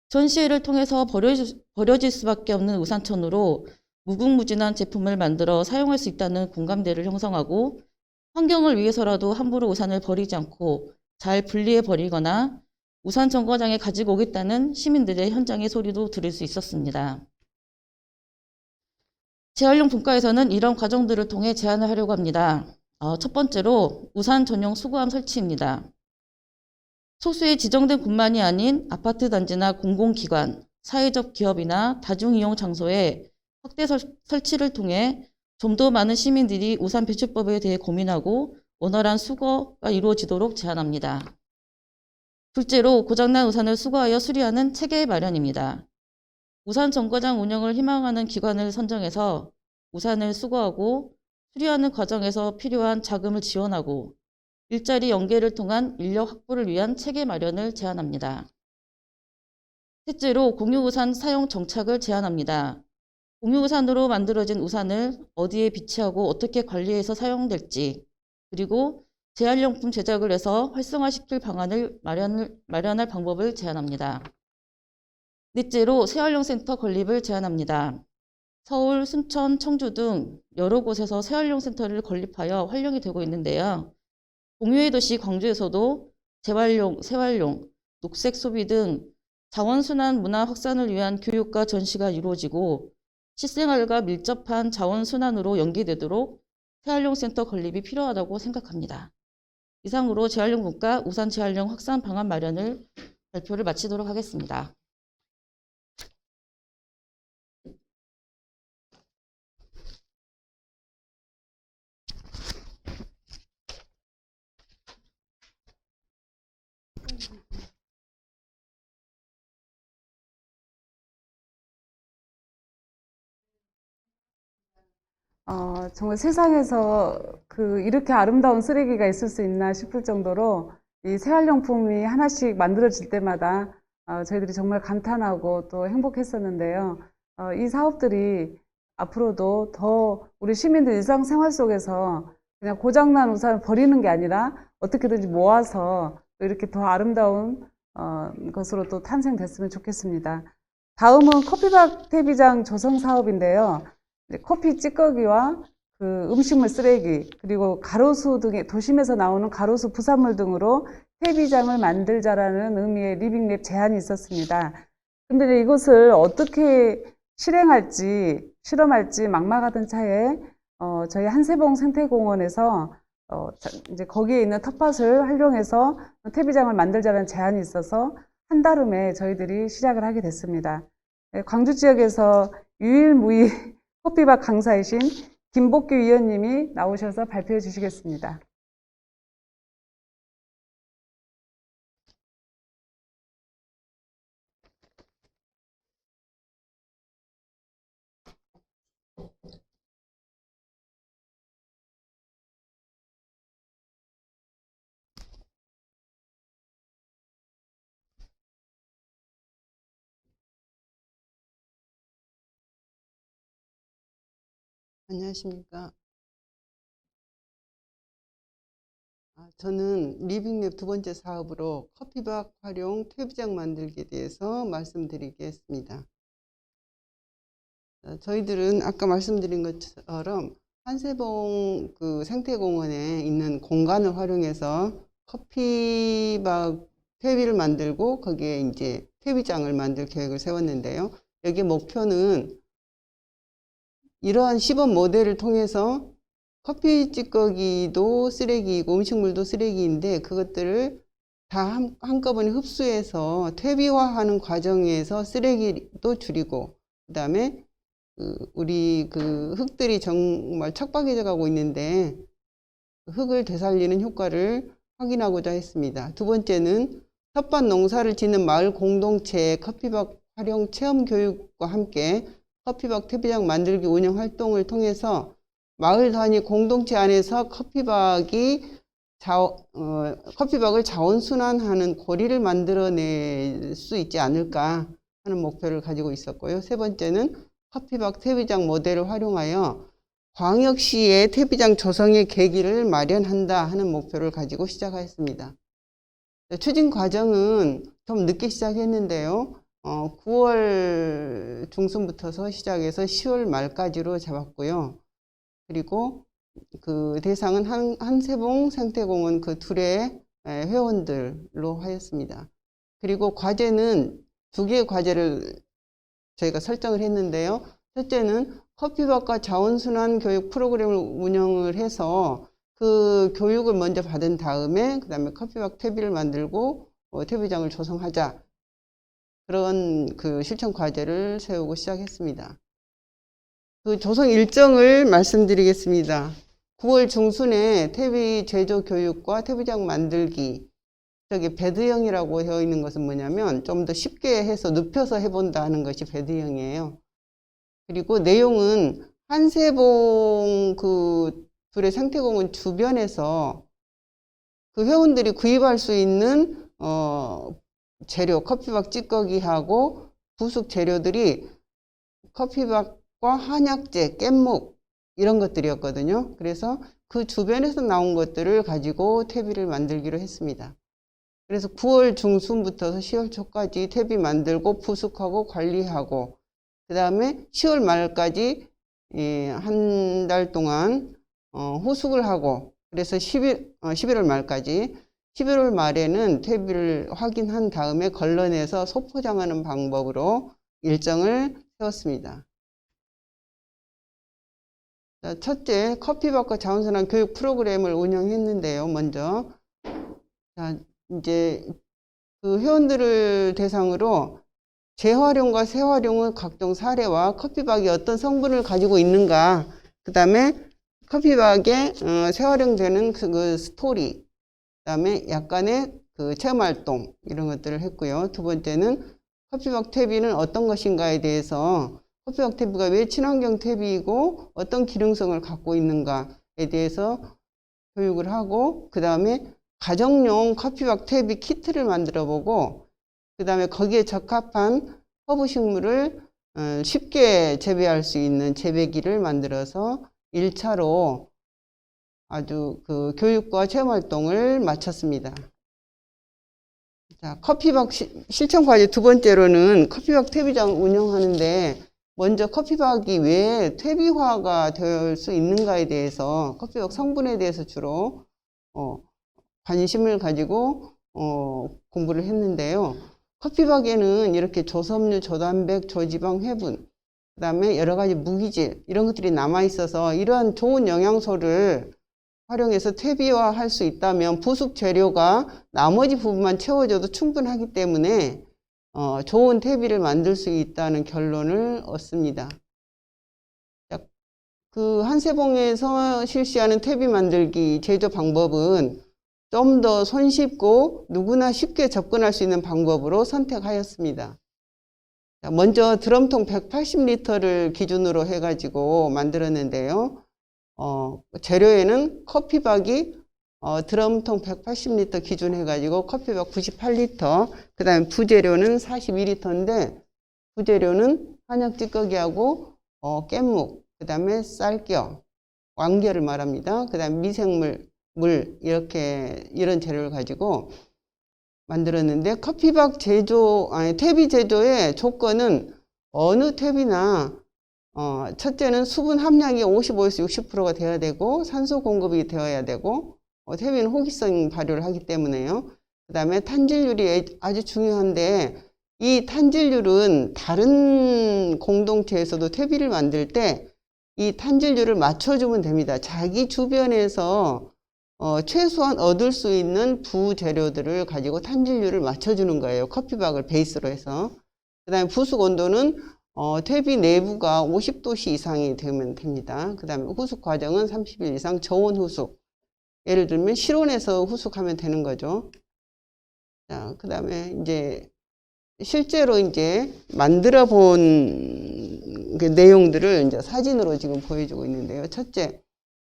전시회를 통해서 버려질 수밖에 없는 우산천으로 무궁무진한 제품을 만들어 사용할 수 있다는 공감대를 형성하고 환경을 위해서라도 함부로 우산을 버리지 않고 잘 분리해 버리거나 우산 정거장에 가지고 오겠다는 시민들의 현장의 소리도 들을 수 있었습니다. 재활용 분과에서는 이런 과정들을 통해 제안을 하려고 합니다. 첫 번째로 우산 전용 수거함 설치입니다. 소수의 지정된 곳만이 아닌 아파트 단지나 공공기관, 사회적 기업이나 다중이용 장소에 확대 설치를 통해 좀 더 많은 시민들이 우산 배출법에 대해 고민하고 원활한 수거가 이루어지도록 제안합니다. 둘째로 고장난 우산을 수거하여 수리하는 체계 마련입니다. 우산 정거장 운영을 희망하는 기관을 선정해서 우산을 수거하고 수리하는 과정에서 필요한 자금을 지원하고 일자리 연계를 통한 인력 확보를 위한 체계 마련을 제안합니다. 셋째로 공유우산 사용 정착을 제안합니다. 공유우산으로 만들어진 우산을 어디에 비치하고 어떻게 관리해서 사용될지, 그리고 재활용품 제작을 해서 활성화시킬 방안을 마련할 방법을 제안합니다. 넷째로 재활용센터 건립을 제안합니다. 서울, 순천, 청주 등 여러 곳에서 재활용센터를 건립하여 활용이 되고 있는데요. 공유의 도시 광주에서도 재활용, 새활용, 녹색 소비 등 자원순환 문화 확산을 위한 교육과 전시가 이루어지고 실생활과 밀접한 자원순환으로 연계되도록 재활용센터 건립이 필요하다고 생각합니다. 이상으로 재활용 분과 우산 재활용 확산 방안 마련을 발표를 마치도록 하겠습니다. 정말 세상에서 이렇게 아름다운 쓰레기가 있을 수 있나 싶을 정도로 이 재활용품이 하나씩 만들어질 때마다 저희들이 정말 감탄하고 또 행복했었는데요. 이 사업들이 앞으로도 더 우리 시민들 일상생활 속에서 그냥 고장난 우산을 버리는 게 아니라 어떻게든지 모아서 또 이렇게 더 아름다운 것으로 또 탄생됐으면 좋겠습니다. 다음은 커피박 퇴비장 조성 사업인데요. 커피 찌꺼기와 그 음식물 쓰레기 그리고 가로수 등의 도심에서 나오는 가로수 부산물 등으로 퇴비장을 만들자라는 의미의 리빙랩 제안이 있었습니다. 근데 이것을 어떻게 실험할지 막막하던 차에 저희 한세봉 생태공원에서 이제 거기에 있는 텃밭을 활용해서 퇴비장을 만들자는 제안이 있어서 한달음에 저희들이 시작을 하게 됐습니다. 광주 지역에서 유일무이 커피박 강사이신 김복규 위원님이 나오셔서 발표해 주시겠습니다. 안녕하십니까. 저는 리빙랩 두 번째 사업으로 커피박 활용 퇴비장 만들기에 대해서 말씀드리겠습니다. 저희들은 아까 말씀드린 것처럼 한세봉 그 생태공원에 있는 공간을 활용해서 커피박 퇴비를 만들고 거기에 이제 퇴비장을 만들 계획을 세웠는데요. 여기 목표는 이러한 시범 모델을 통해서 커피 찌꺼기도 쓰레기이고 음식물도 쓰레기인데 그것들을 다 한꺼번에 흡수해서 퇴비화하는 과정에서 쓰레기도 줄이고 그다음에 우리 그 흙들이 정말 척박해져 가고 있는데 흙을 되살리는 효과를 확인하고자 했습니다. 두 번째는 텃밭 농사를 짓는 마을 공동체의 커피박 활용 체험 교육과 함께 커피박 퇴비장 만들기 운영 활동을 통해서 마을 단위 공동체 안에서 커피박을 자원순환하는 고리를 만들어낼 수 있지 않을까 하는 목표를 가지고 있었고요. 세 번째는 커피박 퇴비장 모델을 활용하여 광역시의 퇴비장 조성의 계기를 마련한다 하는 목표를 가지고 시작하였습니다. 추진 과정은 좀 늦게 시작했는데요. 9월 중순부터 시작해서 10월 말까지로 잡았고요. 그리고 그 대상은 한세봉 생태공원 그 둘의 회원들로 하였습니다. 그리고 과제는 두 개의 과제를 저희가 설정을 했는데요. 첫째는 커피박과 자원순환 교육 프로그램을 운영을 해서 그 교육을 먼저 받은 다음에 그 다음에 커피박 퇴비를 만들고 퇴비장을 조성하자. 그런 그 실천 과제를 세우고 시작했습니다. 그 조성 일정을 말씀드리겠습니다. 9월 중순에 퇴비 제조 교육과 퇴비장 만들기. 저기 배드형이라고 되어 있는 것은 뭐냐면 좀 더 쉽게 해서 눕혀서 해본다 하는 것이 배드형이에요. 그리고 내용은 한세봉 그 둘의 생태공원 주변에서 그 회원들이 구입할 수 있는 재료, 커피박 찌꺼기하고 부속 재료들이 커피박과 한약재, 깻묵 이런 것들이었거든요. 그래서 그 주변에서 나온 것들을 가지고 퇴비를 만들기로 했습니다. 그래서 9월 중순부터 10월 초까지 퇴비 만들고 부숙하고 관리하고 그 다음에 10월 말까지 한 달 동안 호숙을 하고 그래서 11월 말까지 11월 말에는 퇴비를 확인한 다음에 걸러내서 소포장하는 방법으로 일정을 세웠습니다. 자, 첫째, 커피박과 자원순환 교육 프로그램을 운영했는데요. 먼저 자, 이제 그 회원들을 대상으로 재활용과 재활용의 각종 사례와 커피박이 어떤 성분을 가지고 있는가, 그 다음에 커피박에 재활용되는 그 스토리, 그 다음에 약간의 그 체험활동 이런 것들을 했고요. 두 번째는 커피박 퇴비는 어떤 것인가에 대해서 커피박 퇴비가 왜 친환경 퇴비이고 어떤 기능성을 갖고 있는가에 대해서 교육을 하고 그 다음에 가정용 커피박 퇴비 키트를 만들어 보고 그 다음에 거기에 적합한 허브 식물을 쉽게 재배할 수 있는 재배기를 만들어서 1차로 아주 그 교육과 체험 활동을 마쳤습니다. 자, 커피박 실천 과제 두 번째로는 커피박 퇴비장 운영하는데 먼저 커피박이 왜 퇴비화가 될 수 있는가에 대해서 커피박 성분에 대해서 주로 관심을 가지고 공부를 했는데요. 커피박에는 이렇게 조섬유, 조단백, 조지방, 회분, 그 다음에 여러 가지 무기질 이런 것들이 남아 있어서 이러한 좋은 영양소를 활용해서 퇴비화할 수 있다면 부속 재료가 나머지 부분만 채워줘도 충분하기 때문에 좋은 퇴비를 만들 수 있다는 결론을 얻습니다. 그 한세봉에서 실시하는 퇴비 만들기 제조 방법은 좀 더 손쉽고 누구나 쉽게 접근할 수 있는 방법으로 선택하였습니다. 먼저 드럼통 180리터를 기준으로 해가지고 만들었는데요. 재료에는 커피박이 드럼통 180리터 기준 해가지고 커피박 98리터, 그 다음에 부재료는 42리터인데 부재료는 한약 찌꺼기하고 깻묵, 그 다음에 쌀겨, 왕겨를 말합니다. 그 다음에 미생물, 물 이런 재료를 가지고 만들었는데 커피박 퇴비 제조의 조건은 어느 퇴비나 첫째는 수분 함량이 55에서 60%가 되어야 되고 산소 공급이 되어야 되고 퇴비는 호기성 발효를 하기 때문에요. 그 다음에 탄질률이 아주 중요한데 이 탄질률은 다른 공동체에서도 퇴비를 만들 때 이 탄질률을 맞춰주면 됩니다. 자기 주변에서 최소한 얻을 수 있는 부재료들을 가지고 탄질률을 맞춰주는 거예요. 커피박을 베이스로 해서. 그 다음에 부숙 온도는 퇴비 내부가 50도씨 이상이 되면 됩니다. 그 다음에 후숙 과정은 30일 이상 저온 후숙. 예를 들면 실온에서 후숙하면 되는 거죠. 자, 그 다음에 이제 실제로 이제 만들어 본 그 내용들을 이제 사진으로 지금 보여주고 있는데요. 첫째,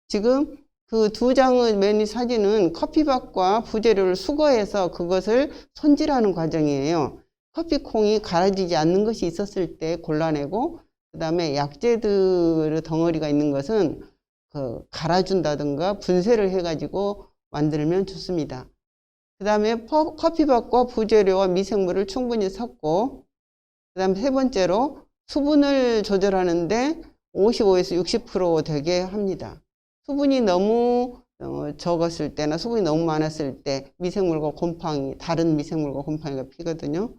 지금 그 두 장의 맨 사진은 커피박과 부재료를 수거해서 그것을 손질하는 과정이에요. 커피콩이 갈아지지 않는 것이 있었을 때 골라내고, 그 다음에 약재들의 덩어리가 있는 것은 갈아준다든가 분쇄를 해가지고 만들면 좋습니다. 그 다음에 커피박과 부재료와 미생물을 충분히 섞고, 그 다음에 세 번째로 수분을 조절하는데 55에서 60% 되게 합니다. 수분이 너무 적었을 때나 수분이 너무 많았을 때 미생물과 곰팡이, 다른 미생물과 곰팡이가 피거든요.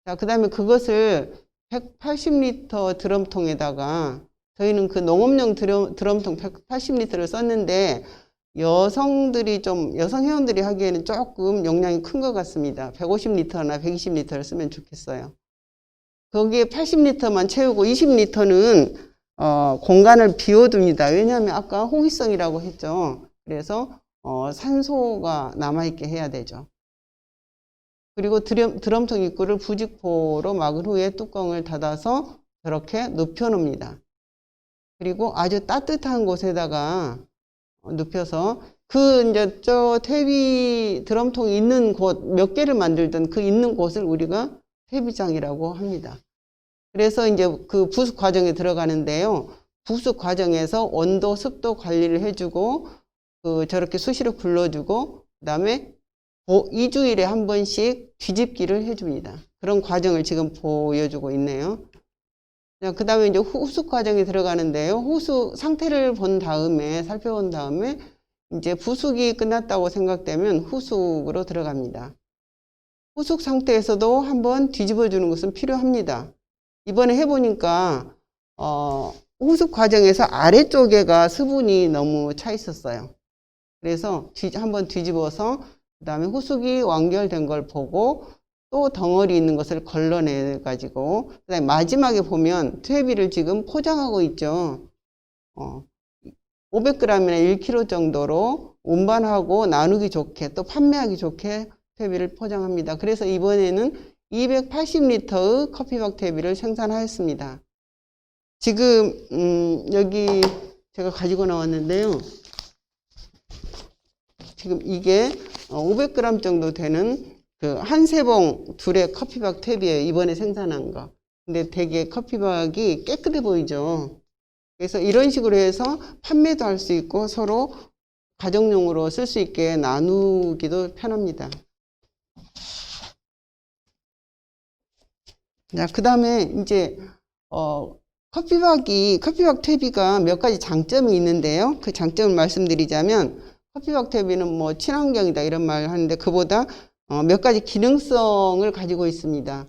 자, 그 다음에 그것을 180리터 드럼통에다가 저희는 그 농업용 드럼통 180리터를 썼는데 여성 회원들이 하기에는 조금 용량이 큰 것 같습니다. 150리터나 120리터를 쓰면 좋겠어요. 거기에 80리터만 채우고 20리터는 공간을 비워둡니다. 왜냐하면 아까 호기성이라고 했죠. 그래서 산소가 남아있게 해야 되죠. 그리고 드럼통 입구를 부직포로 막은 후에 뚜껑을 닫아서 저렇게 눕혀놓습니다. 그리고 아주 따뜻한 곳에다가 눕혀서 이제 저 퇴비 드럼통이 있는 곳 몇 개를 만들던 그 있는 곳을 우리가 퇴비장이라고 합니다. 그래서 이제 그 부숙 과정에 들어가는데요. 부숙 과정에서 온도, 습도 관리를 해주고 저렇게 수시로 굴러주고 그 다음에 2주일에 한 번씩 뒤집기를 해줍니다. 그런 과정을 지금 보여주고 있네요. 그 다음에 이제 후숙 과정에 들어가는데요. 후숙 상태를 살펴본 다음에 이제 부숙이 끝났다고 생각되면 후숙으로 들어갑니다. 후숙 상태에서도 한번 뒤집어 주는 것은 필요합니다. 이번에 해보니까 후숙 과정에서 아래쪽에가 수분이 너무 차 있었어요. 그래서 한번 뒤집어서 그 다음에 후숙이 완결된 걸 보고 또 덩어리 있는 것을 걸러내 가지고 그다음에 마지막에 보면 퇴비를 지금 포장하고 있죠. 500g이나 1kg 정도로 운반하고 나누기 좋게 또 판매하기 좋게 퇴비를 포장합니다. 그래서 이번에는 280리터의 커피박 퇴비를 생산하였습니다. 지금 여기 제가 가지고 나왔는데요. 지금 이게 500g 정도 되는 그 한 세봉 둘의 커피박 탭이에요. 이번에 생산한 거. 근데 되게 커피박이 깨끗해 보이죠. 그래서 이런 식으로 해서 판매도 할 수 있고 서로 가정용으로 쓸 수 있게 나누기도 편합니다. 자, 그 다음에 이제 커피박 탭이가 몇 가지 장점이 있는데요. 그 장점을 말씀드리자면 커피박 탭이는 뭐 친환경이다 이런 말을 하는데 그보다 몇 가지 기능성을 가지고 있습니다.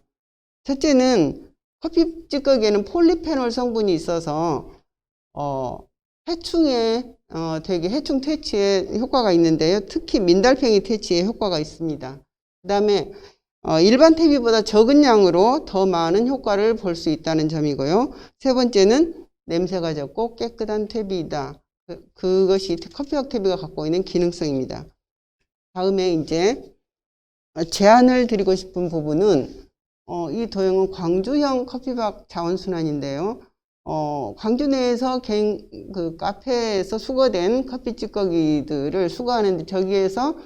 첫째는 커피 찌꺼기에는 폴리페놀 성분이 있어서 해충에 되게 해충 퇴치에 효과가 있는데요. 특히 민달팽이 퇴치에 효과가 있습니다. 그 다음에 일반 탭이보다 적은 양으로 더 많은 효과를 볼 수 있다는 점이고요. 세 번째는 냄새가 적고 깨끗한 탭이다. 그것이 커피박 탭이가 갖고 있는 기능성입니다. 다음에 이제 제안을 드리고 싶은 부분은 이 도형은 광주형 커피박 자원순환인데요. 광주 내에서 그 카페에서 수거된 커피 찌꺼기들을 수거하는데 저기에서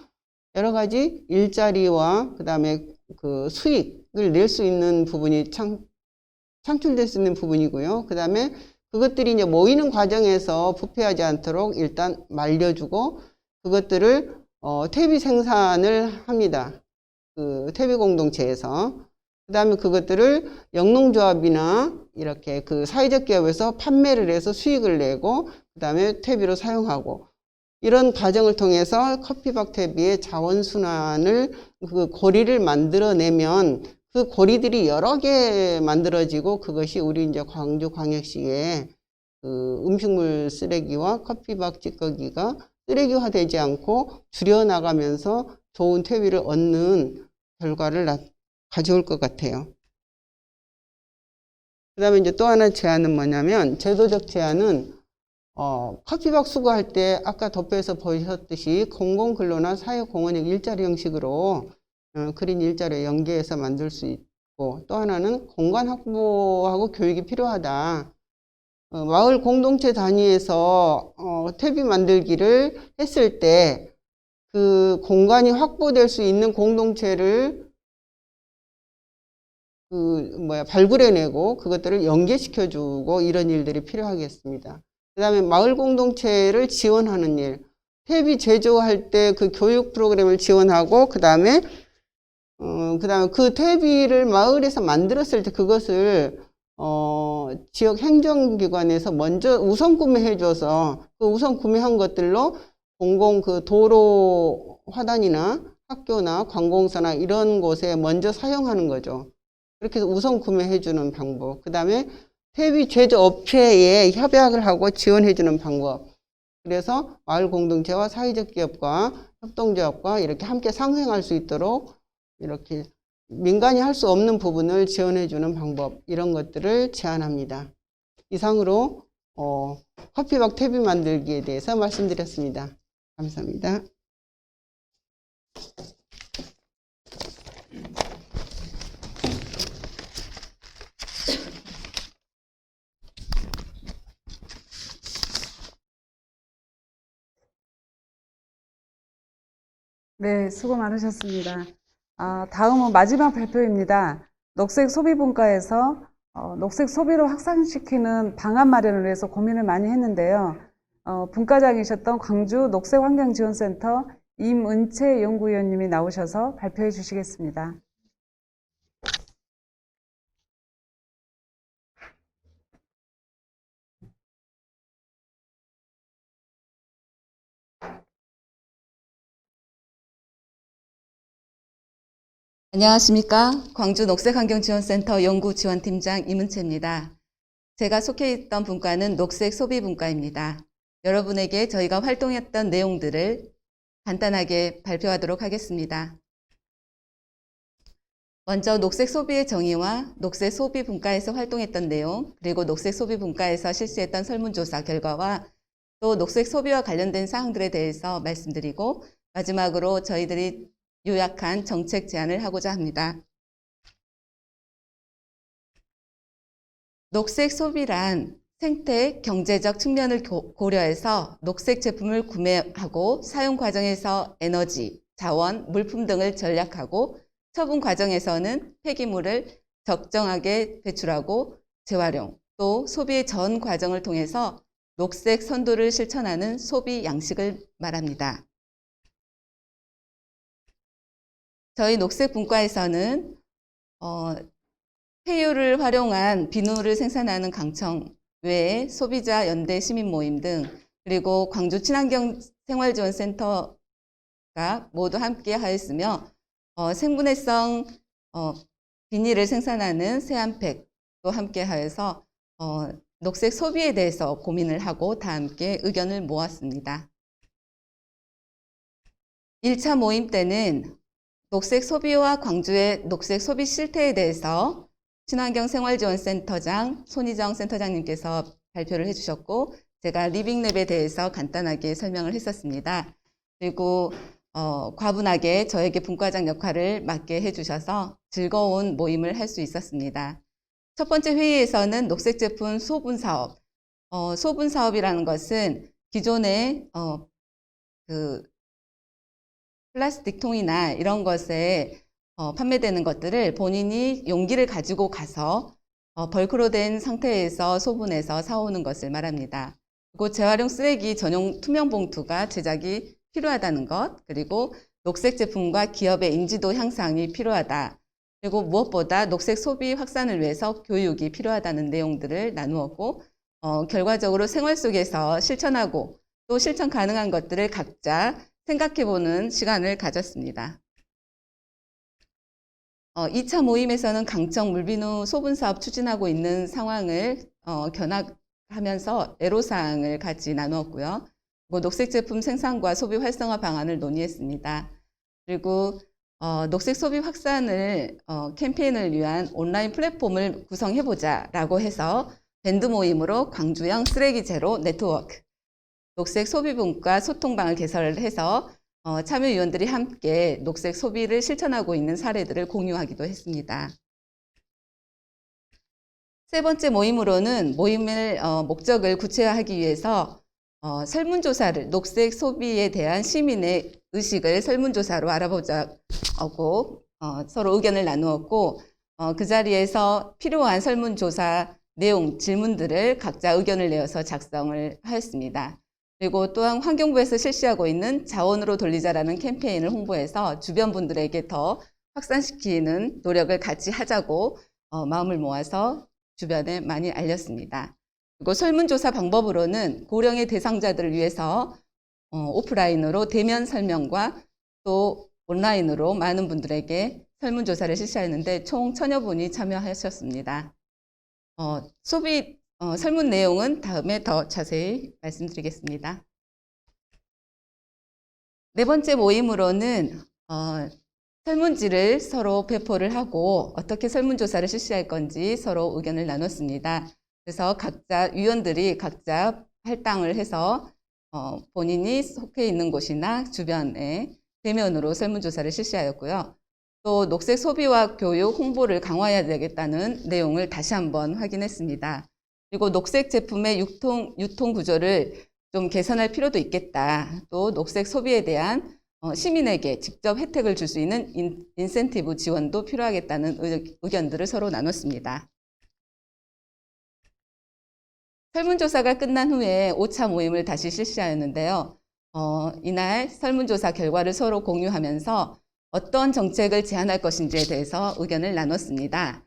여러 가지 일자리와 그 다음에 그 수익을 낼 수 있는 부분이 창출될 수 있는 부분이고요. 그 다음에 그것들이 이제 모이는 과정에서 부패하지 않도록 일단 말려주고 그것들을 퇴비 생산을 합니다. 그 퇴비 공동체에서. 그 다음에 그것들을 영농조합이나 이렇게 그 사회적 기업에서 판매를 해서 수익을 내고 그 다음에 퇴비로 사용하고 이런 과정을 통해서 커피박 퇴비의 자원순환을 그 고리를 만들어내면 그 고리들이 여러 개 만들어지고 그것이 우리 이제 광주광역시의 그 음식물 쓰레기와 커피박 찌꺼기가 쓰레기화되지 않고 줄여나가면서 좋은 퇴비를 얻는 결과를 가져올 것 같아요. 그 다음에 이제 또 하나 제안은 뭐냐면, 제도적 제안은, 커피박 수거할 때 아까 도표에서 보셨듯이 공공근로나 사회공헌형 일자리 형식으로 그린 일자리에 연계해서 만들 수 있고, 또 하나는 공간 확보하고 교육이 필요하다. 마을 공동체 단위에서 퇴비 만들기를 했을 때 그 공간이 확보될 수 있는 공동체를 발굴해내고 그것들을 연계시켜주고 이런 일들이 필요하겠습니다. 그 다음에 마을 공동체를 지원하는 일, 퇴비 제조할 때 그 교육 프로그램을 지원하고 그 다음에 그 퇴비를 마을에서 만들었을 때 그것을 지역 행정기관에서 먼저 우선 구매해줘서 그 우선 구매한 것들로 공공 그 도로 화단이나 학교나 관공서나 이런 곳에 먼저 사용하는 거죠. 그렇게 해서 우선 구매해주는 방법. 그 다음에 퇴비 제조 업체에 협약을 하고 지원해주는 방법. 그래서 마을 공동체와 사회적 기업과 협동조합과 이렇게 함께 상생할 수 있도록 이렇게 민간이 할 수 없는 부분을 지원해주는 방법. 이런 것들을 제안합니다. 이상으로 커피박 퇴비 만들기에 대해서 말씀드렸습니다. 감사합니다. 네, 수고 많으셨습니다. 다음은 마지막 발표입니다. 녹색 소비 분과에서 녹색 소비를 확산시키는 방안 마련을 위해서 고민을 많이 했는데요. 분과장이셨던 광주 녹색환경지원센터 임은채 연구위원님이 나오셔서 발표해 주시겠습니다. 안녕하십니까. 광주 녹색환경지원센터 연구지원팀장 임은채입니다. 제가 속해 있던 분과는 녹색 소비분과입니다. 여러분에게 저희가 활동했던 내용들을 간단하게 발표하도록 하겠습니다. 먼저 녹색 소비의 정의와 녹색 소비 분과에서 활동했던 내용, 그리고 녹색 소비 분과에서 실시했던 설문조사 결과와 또 녹색 소비와 관련된 사항들에 대해서 말씀드리고 마지막으로 저희들이 요약한 정책 제안을 하고자 합니다. 녹색 소비란 생태, 경제적 측면을 고려해서 녹색 제품을 구매하고 사용 과정에서 에너지, 자원, 물품 등을 절약하고 처분 과정에서는 폐기물을 적정하게 배출하고 재활용, 또 소비의 전 과정을 통해서 녹색 선도를 실천하는 소비 양식을 말합니다. 저희 녹색 분과에서는 폐유를 활용한 비누를 생산하는 강청 외에 소비자 연대 시민 모임 등 그리고 광주 친환경 생활지원센터가 모두 함께 하였으며 생분해성 비닐을 생산하는 세안팩도 함께 하여서 녹색 소비에 대해서 고민을 하고 다 함께 의견을 모았습니다. 1차 모임 때는 녹색 소비와 광주의 녹색 소비 실태에 대해서 친환경 생활지원센터장 손희정 센터장님께서 발표를 해주셨고 제가 리빙랩에 대해서 간단하게 설명을 했었습니다. 그리고 과분하게 저에게 분과장 역할을 맡게 해주셔서 즐거운 모임을 할 수 있었습니다. 첫 번째 회의에서는 녹색 제품 소분 사업, 소분 사업이라는 것은 기존의 그 플라스틱 통이나 이런 것에 판매되는 것들을 본인이 용기를 가지고 가서 벌크로 된 상태에서 소분해서 사오는 것을 말합니다. 그리고 재활용 쓰레기 전용 투명 봉투가 제작이 필요하다는 것, 그리고 녹색 제품과 기업의 인지도 향상이 필요하다. 그리고 무엇보다 녹색 소비 확산을 위해서 교육이 필요하다는 내용들을 나누었고 결과적으로 생활 속에서 실천하고 또 실천 가능한 것들을 각자 생각해보는 시간을 가졌습니다. 2차 모임에서는 강청 물비누 소분 사업 추진하고 있는 상황을 견학하면서 애로사항을 같이 나누었고요. 그리고 녹색 제품 생산과 소비 활성화 방안을 논의했습니다. 그리고 녹색 소비 확산을 캠페인을 위한 온라인 플랫폼을 구성해보자라고 해서 밴드 모임으로 광주형 쓰레기 제로 네트워크, 녹색 소비분과 소통방을 개설을 해서 참여위원들이 함께 녹색 소비를 실천하고 있는 사례들을 공유하기도 했습니다. 세 번째 모임으로는 모임의 목적을 구체화하기 위해서 설문조사를 녹색 소비에 대한 시민의 의식을 설문조사로 알아보자고 서로 의견을 나누었고 그 자리에서 필요한 설문조사 내용 질문들을 각자 의견을 내어서 작성을 하였습니다. 그리고 또한 환경부에서 실시하고 있는 자원으로 돌리자라는 캠페인을 홍보해서 주변 분들에게 더 확산시키는 노력을 같이 하자고 마음을 모아서 주변에 많이 알렸습니다. 그리고 설문조사 방법으로는 고령의 대상자들을 위해서 오프라인으로 대면 설명과 또 온라인으로 많은 분들에게 설문조사를 실시하였는데 총 1000여 분이 참여하셨습니다. 설문 내용은 다음에 더 자세히 말씀드리겠습니다. 네 번째 모임으로는 설문지를 서로 배포를 하고 어떻게 설문조사를 실시할 건지 서로 의견을 나눴습니다. 그래서 각자 위원들이 각자 할당을 해서 본인이 속해 있는 곳이나 주변에 대면으로 설문조사를 실시하였고요. 또 녹색 소비와 교육, 홍보를 강화해야 되겠다는 내용을 다시 한번 확인했습니다. 그리고 녹색 제품의 유통 구조를 좀 개선할 필요도 있겠다. 또 녹색 소비에 대한 시민에게 직접 혜택을 줄 수 있는 인센티브 지원도 필요하겠다는 의견들을 서로 나눴습니다. 설문조사가 끝난 후에 5차 모임을 다시 실시하였는데요. 이날 설문조사 결과를 서로 공유하면서 어떤 정책을 제안할 것인지에 대해서 의견을 나눴습니다.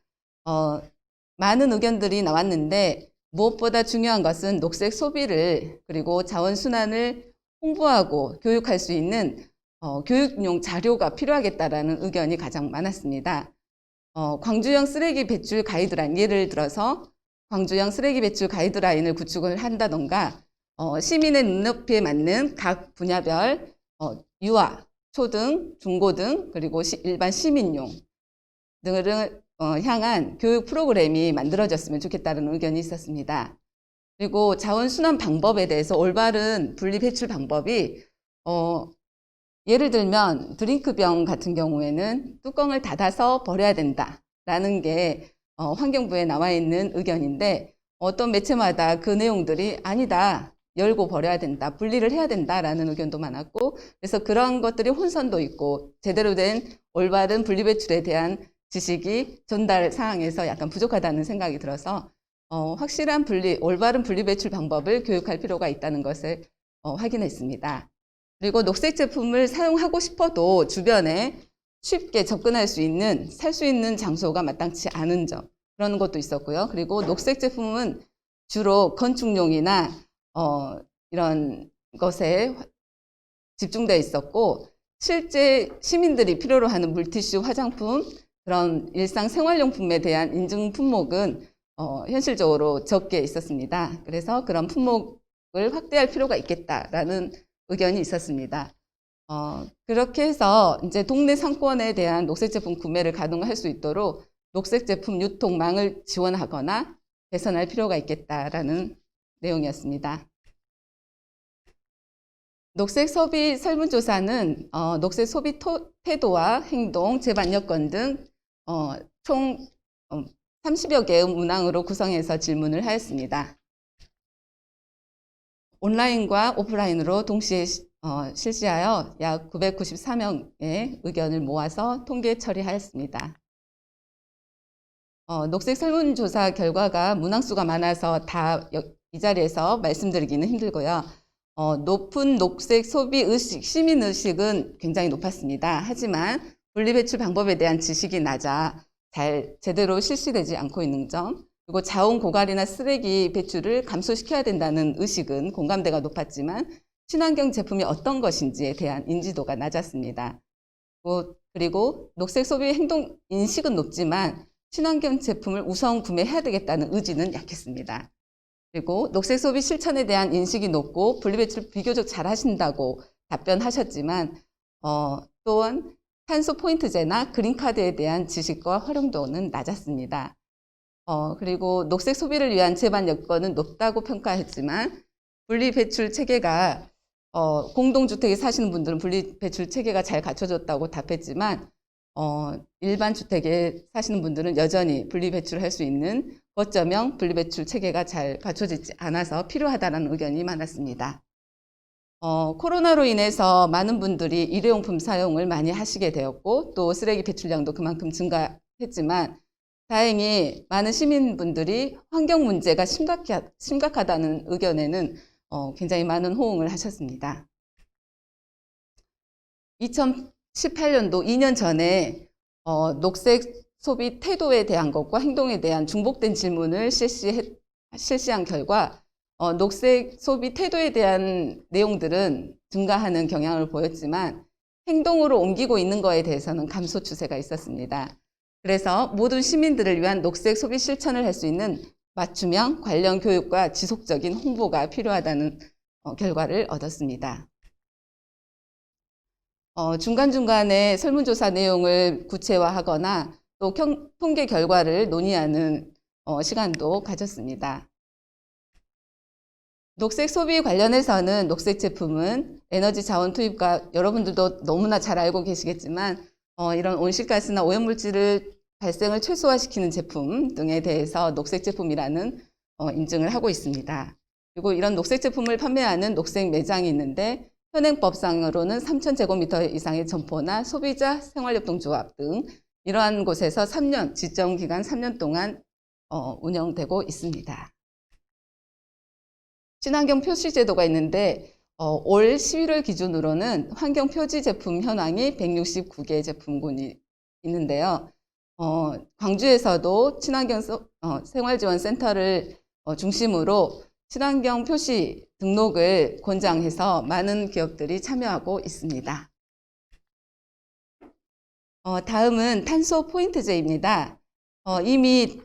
많은 의견들이 나왔는데 무엇보다 중요한 것은 녹색 소비를 그리고 자원순환을 홍보하고 교육할 수 있는 교육용 자료가 필요하겠다라는 의견이 가장 많았습니다. 광주형 쓰레기 배출 가이드라인, 예를 들어서 광주형 쓰레기 배출 가이드라인을 구축을 한다던가 시민의 눈높이에 맞는 각 분야별 유아, 초등, 중고등 그리고 일반 시민용 등을 향한 교육 프로그램이 만들어졌으면 좋겠다는 의견이 있었습니다. 그리고 자원순환 방법에 대해서 올바른 분리 배출 방법이 예를 들면 드링크병 같은 경우에는 뚜껑을 닫아서 버려야 된다라는 게 환경부에 나와 있는 의견인데 어떤 매체마다 그 내용들이 아니다. 열고 버려야 된다, 분리를 해야 된다라는 의견도 많았고, 그래서 그런 것들이 혼선도 있고 제대로 된 올바른 분리배출에 대한 지식이 전달 상황에서 약간 부족하다는 생각이 들어서 확실한 올바른 분리배출 방법을 교육할 필요가 있다는 것을 확인했습니다. 그리고 녹색 제품을 사용하고 싶어도 주변에 쉽게 접근할 수 있는, 살 수 있는 장소가 마땅치 않은 점, 그런 것도 있었고요. 그리고 녹색 제품은 주로 건축용이나 이런 것에 집중되어 있었고, 실제 시민들이 필요로 하는 물티슈, 화장품, 그런 일상 생활용품에 대한 인증 품목은 현실적으로 적게 있었습니다. 그래서 그런 품목을 확대할 필요가 있겠다라는 의견이 있었습니다. 그렇게 해서 이제 동네 상권에 대한 녹색 제품 구매를 가능할 수 있도록 녹색 제품 유통망을 지원하거나 개선할 필요가 있겠다라는 내용이었습니다. 녹색 소비 설문조사는 녹색 소비 태도와 행동, 재반 여건 등 총 30여 개의 문항으로 구성해서 질문을 하였습니다. 온라인과 오프라인으로 동시에 실시하여 약 994명의 의견을 모아서 통계 처리하였습니다. 녹색 설문조사 결과가 문항수가 많아서 다 이 자리에서 말씀드리기는 힘들고요. 높은 녹색 소비 의식, 시민 의식은 굉장히 높았습니다. 하지만 분리배출 방법에 대한 지식이 낮아 제대로 실시되지 않고 있는 점, 그리고 자원 고갈이나 쓰레기 배출을 감소시켜야 된다는 의식은 공감대가 높았지만 친환경 제품이 어떤 것인지에 대한 인지도가 낮았습니다. 그리고 녹색 소비 행동 인식은 높지만 친환경 제품을 우선 구매해야 되겠다는 의지는 약했습니다. 그리고 녹색 소비 실천에 대한 인식이 높고 분리배출 비교적 잘 하신다고 답변하셨지만 또한 탄소 포인트제나 그린카드에 대한 지식과 활용도는 낮았습니다. 그리고 녹색 소비를 위한 재반 여건은 높다고 평가했지만 분리배출 체계가 공동주택에 사시는 분들은 분리배출 체계가 잘 갖춰졌다고 답했지만 일반 주택에 사시는 분들은 여전히 분리배출을 할 수 있는 거점형 분리배출 체계가 잘 갖춰지지 않아서 필요하다는 의견이 많았습니다. 코로나로 인해서 많은 분들이 일회용품 사용을 많이 하시게 되었고 또 쓰레기 배출량도 그만큼 증가했지만 다행히 많은 시민분들이 환경 문제가 심각하다는 의견에는 굉장히 많은 호응을 하셨습니다. 2018년도 2년 전에 녹색 소비 태도에 대한 것과 행동에 대한 중복된 질문을 실시한 결과 녹색 소비 태도에 대한 내용들은 증가하는 경향을 보였지만 행동으로 옮기고 있는 것에 대해서는 감소 추세가 있었습니다. 그래서 모든 시민들을 위한 녹색 소비 실천을 할 수 있는 맞춤형 관련 교육과 지속적인 홍보가 필요하다는 결과를 얻었습니다. 중간중간에 설문조사 내용을 구체화하거나 또 통계 결과를 논의하는 시간도 가졌습니다. 녹색 소비 관련해서는 녹색 제품은 에너지 자원 투입과 여러분들도 너무나 잘 알고 계시겠지만 이런 온실가스나 오염물질을 발생을 최소화시키는 제품 등에 대해서 녹색 제품이라는 인증을 하고 있습니다. 그리고 이런 녹색 제품을 판매하는 녹색 매장이 있는데 현행법상으로는 3,000제곱미터 이상의 점포나 소비자 생활협동조합 등 이러한 곳에서 3년, 지정기간 3년 동안 운영되고 있습니다. 친환경 표시 제도가 있는데 올 11월 기준으로는 환경 표지 제품 현황이 169개 제품군이 있는데요. 광주에서도 친환경 생활지원센터를 중심으로 친환경 표시 등록을 권장해서 많은 기업들이 참여하고 있습니다. 다음은 탄소 포인트제입니다. 이미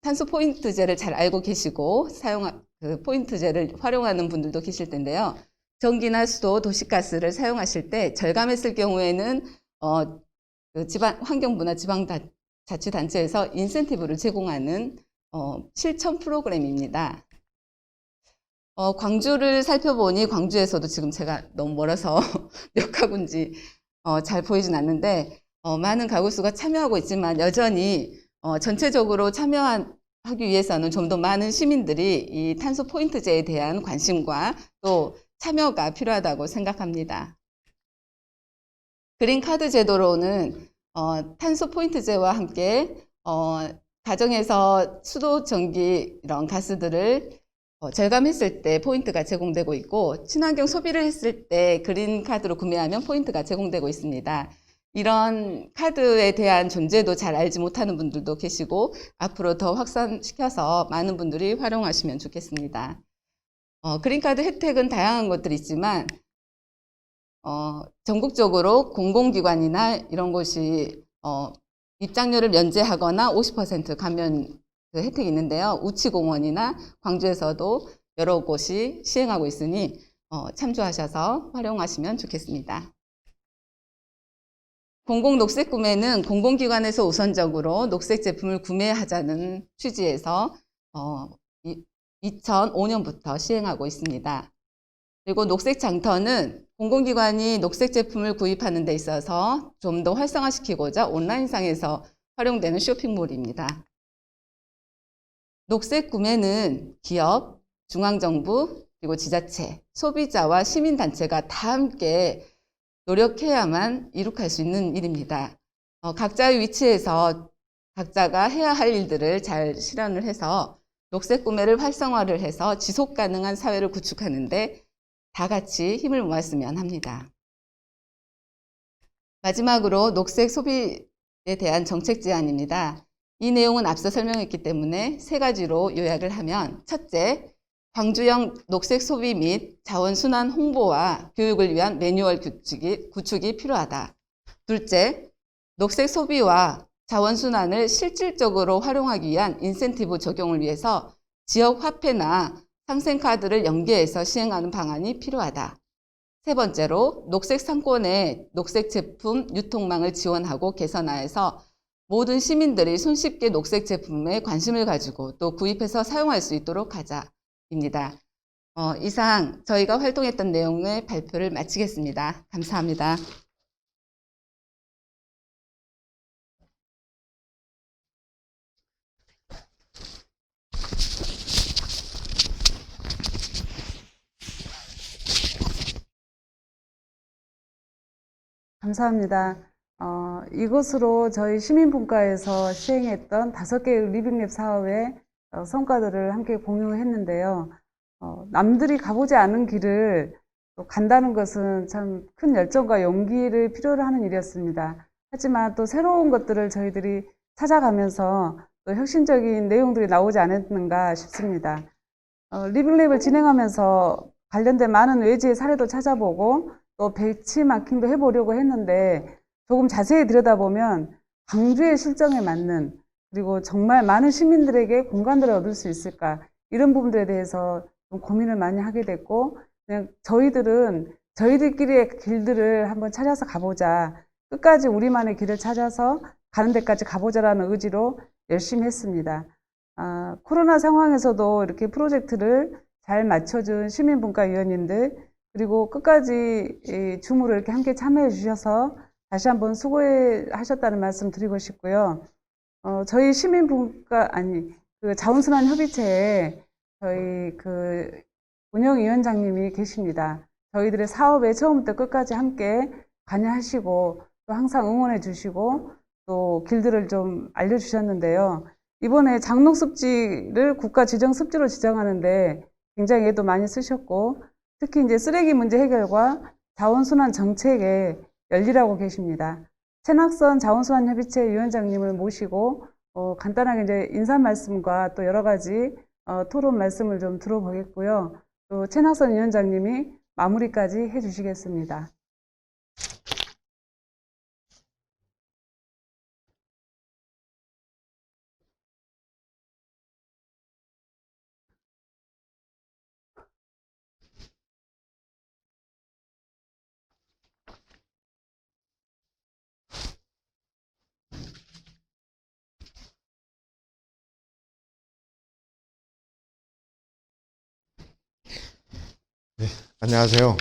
탄소 포인트제를 잘 알고 계시고 그 포인트제를 활용하는 분들도 계실 텐데요. 전기나 수도, 도시가스를 사용하실 때 절감했을 경우에는 환경부나 지방자치단체에서 인센티브를 제공하는 실천 프로그램입니다. 광주를 살펴보니 광주에서도 지금 제가 너무 멀어서 몇 가구인지 잘 보이진 않는데 많은 가구 수가 참여하고 있지만 여전히 전체적으로 참여하는 하기 위해서는 좀 더 많은 시민들이 이 탄소 포인트제에 대한 관심과 또 참여가 필요하다고 생각합니다. 그린카드 제도로는 탄소 포인트제와 함께 가정에서 수도, 전기 이런 가스들을 절감했을 때 포인트가 제공되고 있고, 친환경 소비를 했을 때 그린카드로 구매하면 포인트가 제공되고 있습니다. 이런 카드에 대한 존재도 잘 알지 못하는 분들도 계시고, 앞으로 더 확산시켜서 많은 분들이 활용하시면 좋겠습니다. 그린카드 혜택은 다양한 것들이 있지만 전국적으로 공공기관이나 이런 곳이 입장료를 면제하거나 50% 감면 그 혜택이 있는데요. 우치공원이나 광주에서도 여러 곳이 시행하고 있으니 참조하셔서 활용하시면 좋겠습니다. 공공녹색 구매는 공공기관에서 우선적으로 녹색 제품을 구매하자는 취지에서 2005년부터 시행하고 있습니다. 그리고 녹색 장터는 공공기관이 녹색 제품을 구입하는 데 있어서 좀 더 활성화시키고자 온라인상에서 활용되는 쇼핑몰입니다. 녹색 구매는 기업, 중앙정부, 그리고 지자체, 소비자와 시민단체가 다 함께 노력해야만 이룩할 수 있는 일입니다. 각자의 위치에서 각자가 해야 할 일들을 잘 실현을 해서 녹색 구매를 활성화를 해서 지속 가능한 사회를 구축하는데 다 같이 힘을 모았으면 합니다. 마지막으로 녹색 소비에 대한 정책 제안입니다. 이 내용은 앞서 설명했기 때문에 세 가지로 요약을 하면, 첫째, 광주형 녹색 소비 및 자원순환 홍보와 교육을 위한 매뉴얼 구축이 필요하다. 둘째, 녹색 소비와 자원순환을 실질적으로 활용하기 위한 인센티브 적용을 위해서 지역 화폐나 상생카드를 연계해서 시행하는 방안이 필요하다. 세 번째로, 녹색 상권의 녹색 제품 유통망을 지원하고 개선하여서 모든 시민들이 손쉽게 녹색 제품에 관심을 가지고 또 구입해서 사용할 수 있도록 하자입니다. 이상 저희가 활동했던 내용의 발표를 마치겠습니다. 감사합니다. 감사합니다. 이것으로 저희 시민분과에서 시행했던 5개의 리빙랩 사업의 성과들을 함께 공유했는데요. 남들이 가보지 않은 길을 또 간다는 것은 참 큰 열정과 용기를 필요로 하는 일이었습니다. 하지만 또 새로운 것들을 저희들이 찾아가면서 또 혁신적인 내용들이 나오지 않았는가 싶습니다. 리빙랩을 진행하면서 관련된 많은 외지의 사례도 찾아보고 또 벤치마킹도 해보려고 했는데, 조금 자세히 들여다보면 광주의 실정에 맞는, 그리고 정말 많은 시민들에게 공감대를 얻을 수 있을까, 이런 부분들에 대해서 좀 고민을 많이 하게 됐고, 그냥 저희들은 저희들끼리의 길들을 한번 찾아서 가보자, 끝까지 우리만의 길을 찾아서 가는 데까지 가보자라는 의지로 열심히 했습니다. 코로나 상황에서도 이렇게 프로젝트를 잘 맞춰준 시민분과위원님들, 그리고 끝까지 주무를 이렇게 함께 참여해 주셔서 다시 한번 수고하셨다는 말씀 드리고 싶고요. 저희 그 자원순환 협의체에 저희 그 운영위원장님이 계십니다. 저희들의 사업에 처음부터 끝까지 함께 관여하시고 또 항상 응원해 주시고 또 길들을 좀 알려주셨는데요. 이번에 장롱습지를 국가지정습지로 지정하는데 굉장히 애도 많이 쓰셨고, 특히 이제 쓰레기 문제 해결과 자원순환 정책에 열일하고 계십니다. 최낙선 자원순환협의체 위원장님을 모시고 간단하게 이제 인사 말씀과 또 여러 가지 토론 말씀을 좀 들어보겠고요. 또 최낙선 위원장님이 마무리까지 해주시겠습니다. 네, 안녕하세요.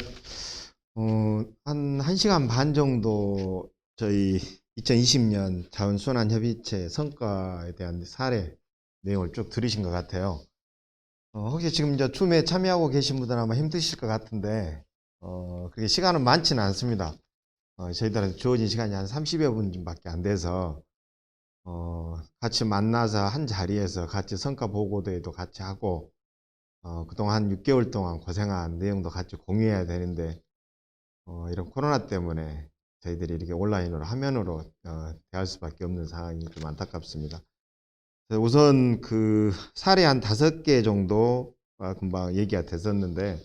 한 1시간 반 정도 저희 2020년 자원순환협의체 성과에 대한 사례 내용을 쭉 들으신 것 같아요. 혹시 지금 이제 줌에 참여하고 계신 분들 아마 힘드실 것 같은데, 그렇게 시간은 많지는 않습니다. 저희들한테 주어진 시간이 한 30여 분밖에 안 돼서, 같이 만나서 한 자리에서 같이 성과 보고대회도 같이 하고, 그동안 한 6개월 동안 고생한 내용도 같이 공유해야 되는데, 이런 코로나 때문에 저희들이 이렇게 온라인으로, 화면으로, 대할 수밖에 없는 상황이 좀 안타깝습니다. 우선 그 사례 한 5개 정도 금방 얘기가 됐었는데,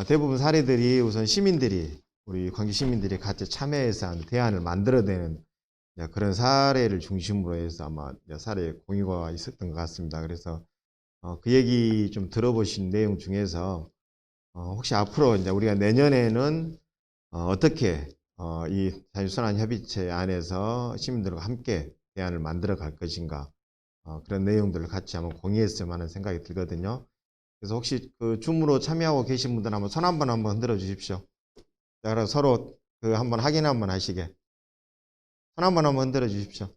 대부분 사례들이 우선 시민들이, 우리 광주 시민들이 같이 참여해서 한 대안을 만들어내는 그런 사례를 중심으로 해서 아마 사례 공유가 있었던 것 같습니다. 그래서 그 얘기 좀 들어보신 내용 중에서 혹시 앞으로 이제 우리가 내년에는 어떻게 이 자유순환협의체 안에서 시민들과 함께 대안을 만들어 갈 것인가, 그런 내용들을 같이 한번 공유했으면 하는 생각이 들거든요. 그래서 혹시 그 줌으로 참여하고 계신 분들 한번 손 한번 흔들어 주십시오. 자, 그럼 서로 그 한번 확인 한번 하시게. 손 한번 흔들어 주십시오.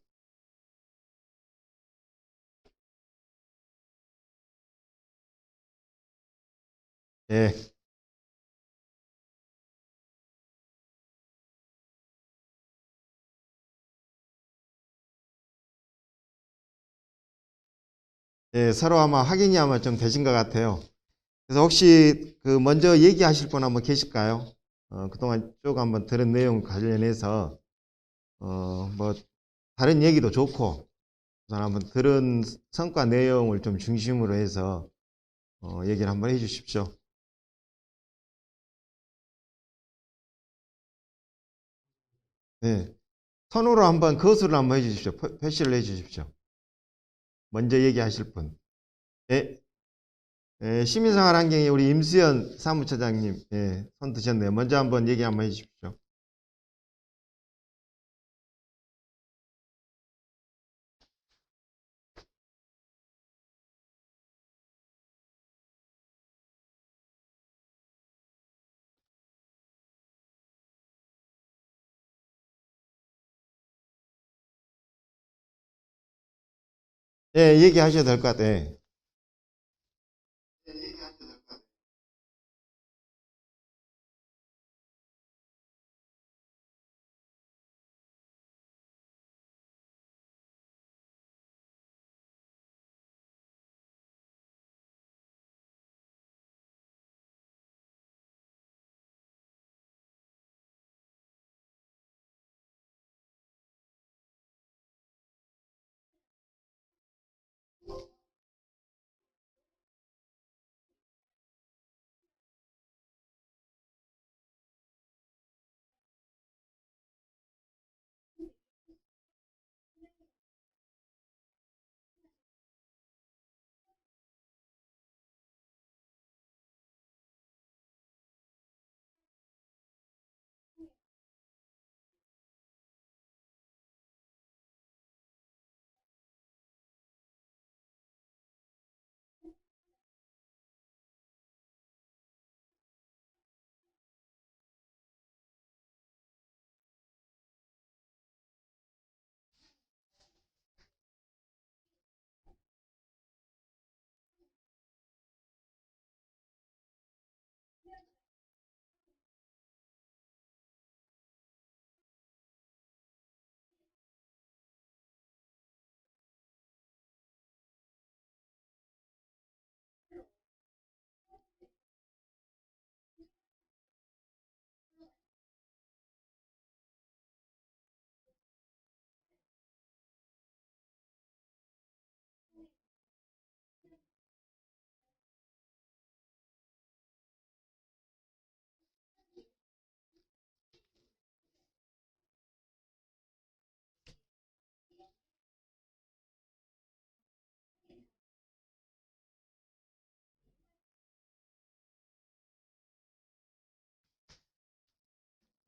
예. 예, 서로 아마 확인이 아마 좀 되신 것 같아요. 그래서 혹시 그 먼저 얘기하실 분 한번 계실까요? 그동안 쭉 한번 들은 내용 관련해서 뭐 다른 얘기도 좋고 우선 한번 들은 성과 내용을 좀 중심으로 해서 얘기를 한번 해 주십시오. 네. 손으로 한번 거수를 한번 해 주십시오. 표시를 해 주십시오. 먼저 얘기하실 분. 예. 예, 시민생활환경에 우리 임수연 사무처장님, 예, 손 드셨네요. 먼저 한번 얘기 한번 해 주십시오. 예, 얘기하셔도 될 것 같아요.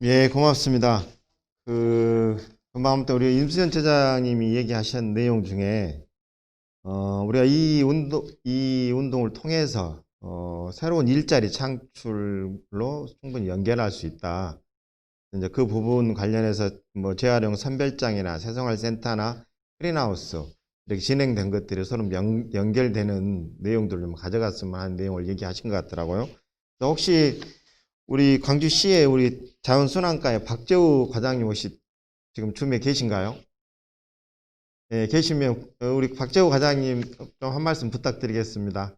예, 고맙습니다. 금방 또 우리 임수현 처장님이 얘기하신 내용 중에, 우리가 이 운동을 통해서, 새로운 일자리 창출로 충분히 연결할 수 있다. 이제 그 부분 관련해서 뭐 재활용 선별장이나 새생활센터나 크린하우스, 이렇게 진행된 것들이 서로 연결되는 내용들을 좀 가져갔으면 하는 내용을 얘기하신 것 같더라고요. 혹시 우리 광주시에 우리 자원순환과의 박재우 과장님 혹시 지금 줌에 계신가요? 네, 계시면 우리 박재우 과장님 좀 한 말씀 부탁드리겠습니다.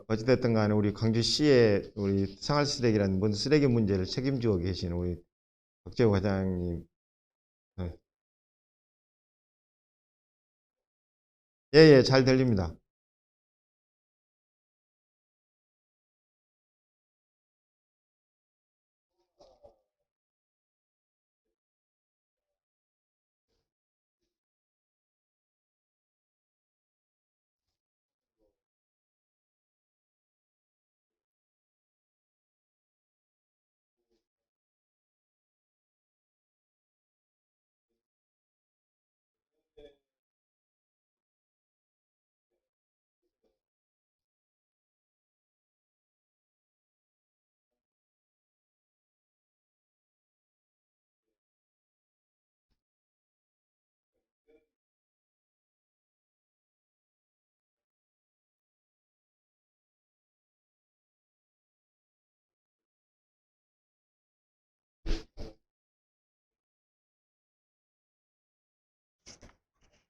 어찌됐든 간에 우리 광주시에 우리 생활쓰레기라는 모든 쓰레기 문제를 책임지고 계신 우리 박재우 과장님. 네. 예, 잘 들립니다.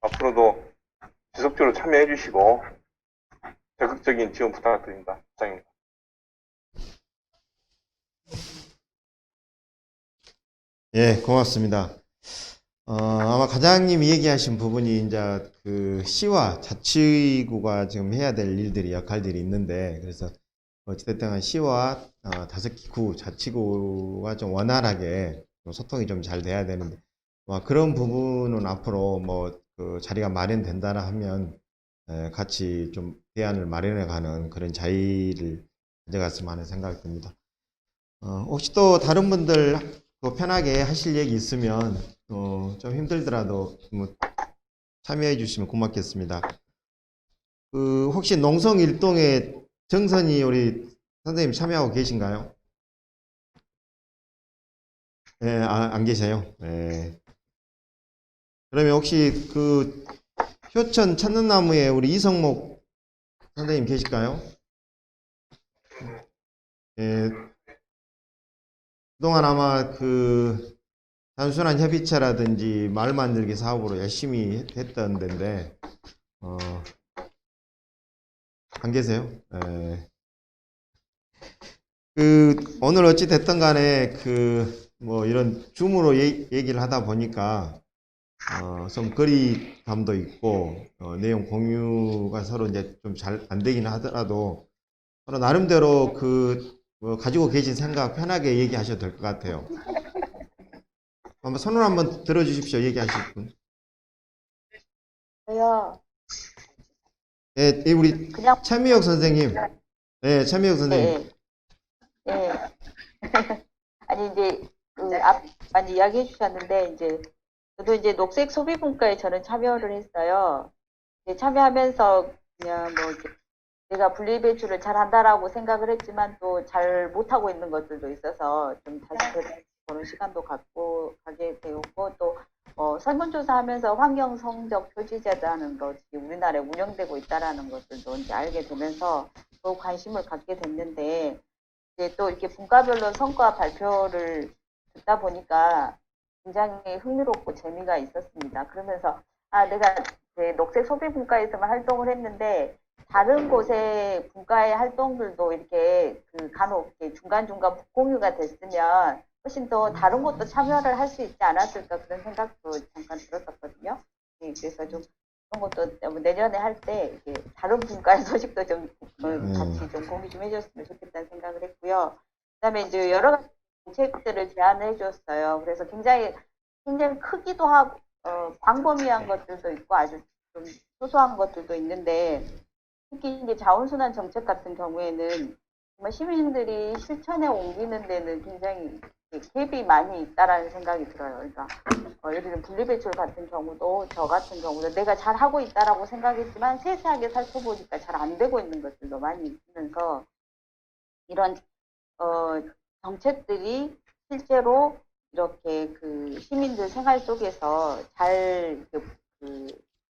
앞으로도 지속적으로 참여해 주시고 적극적인 지원 부탁드립니다. 부장입니다. 예, 고맙습니다. 아마 과장님이 얘기하신 부분이 이제 그 시와 자치구가 지금 해야 될 일들이 역할들이 있는데, 그래서 어찌됐든 간 시와 5개 구 자치구가 좀 원활하게 소통이 좀 잘 돼야 되는데, 그런 부분은 앞으로 그 자리가 마련된다라 하면 같이 좀 대안을 마련해 가는 그런 자리를 가져갔으면 하는 생각이 듭니다. 혹시 또 다른 분들 또 편하게 하실 얘기 있으면 좀 힘들더라도 참여해 주시면 고맙겠습니다. 그 혹시 농성 일동에 정선이 우리 선생님 참여하고 계신가요? 네, 안 계세요. 네. 그러면 혹시 그 효천 찾는나무에 우리 이성목 선생님 계실까요? 예. 그동안 아마 그 단순한 협의체라든지 마을 만들기 사업으로 열심히 했던 데인데, 안 계세요? 예. 오늘 어찌 됐든 간에 이런 줌으로 얘기를 하다 보니까, 좀 거리감도 있고, 내용 공유가 서로 이제 좀 잘 안 되긴 하더라도, 서로 나름대로 가지고 계신 생각 편하게 얘기하셔도 될 것 같아요. 한번 손을 한번 들어주십시오. 얘기하실 분. 저요. 네, 우리 그냥 최미혁 선생님. 네, 최미혁 선생님. 네. 아니 이제 앞 많이 이야기해 주셨는데 이제 저도 이제 녹색 소비 분과에 저는 참여를 했어요. 이제 참여하면서 그냥 이렇게 내가 분리배출을 잘 한다라고 생각을 했지만 또 잘 못하고 있는 것들도 있어서 좀 다시 보는 시간도 가게 되었고 또 설문조사하면서 환경 성적 표지제라는 것이 우리나라에 운영되고 있다라는 것들도 이제 알게 되면서 또 관심을 갖게 됐는데 이제 또 이렇게 분과별로 성과 발표를 듣다 보니까 굉장히 흥미롭고 재미가 있었습니다. 그러면서 내가 녹색 소비 분과에서만 활동을 했는데 다른 곳의 분과의 활동들도 이렇게 간혹 이렇게 중간중간 공유가 됐으면 훨씬 더 다른 곳도 참여를 할 수 있지 않았을까 그런 생각도 잠깐 들었었거든요. 그래서 좀 그런 것도 내년에 할 때 다른 분과의 소식도 좀 같이 좀 공유 좀 해줬으면 좋겠다는 생각을 했고요. 그다음에 이제 여러 가지 정책들을 제안을 해줬어요. 그래서 굉장히 크기도 하고 광범위한 것들도 있고 아주 좀 소소한 것들도 있는데 특히 이제 자원순환 정책 같은 경우에는 정말 시민들이 실천에 옮기는 데는 굉장히 갭이 많이 있다라는 생각이 들어요. 그러니까 예를 들면 분리배출 같은 경우도 저 같은 경우도 내가 잘 하고 있다라고 생각했지만 세세하게 살펴보니까 잘 안 되고 있는 것들도 많이 있으면서 이런 정책들이 실제로 이렇게 그 시민들 생활 속에서 잘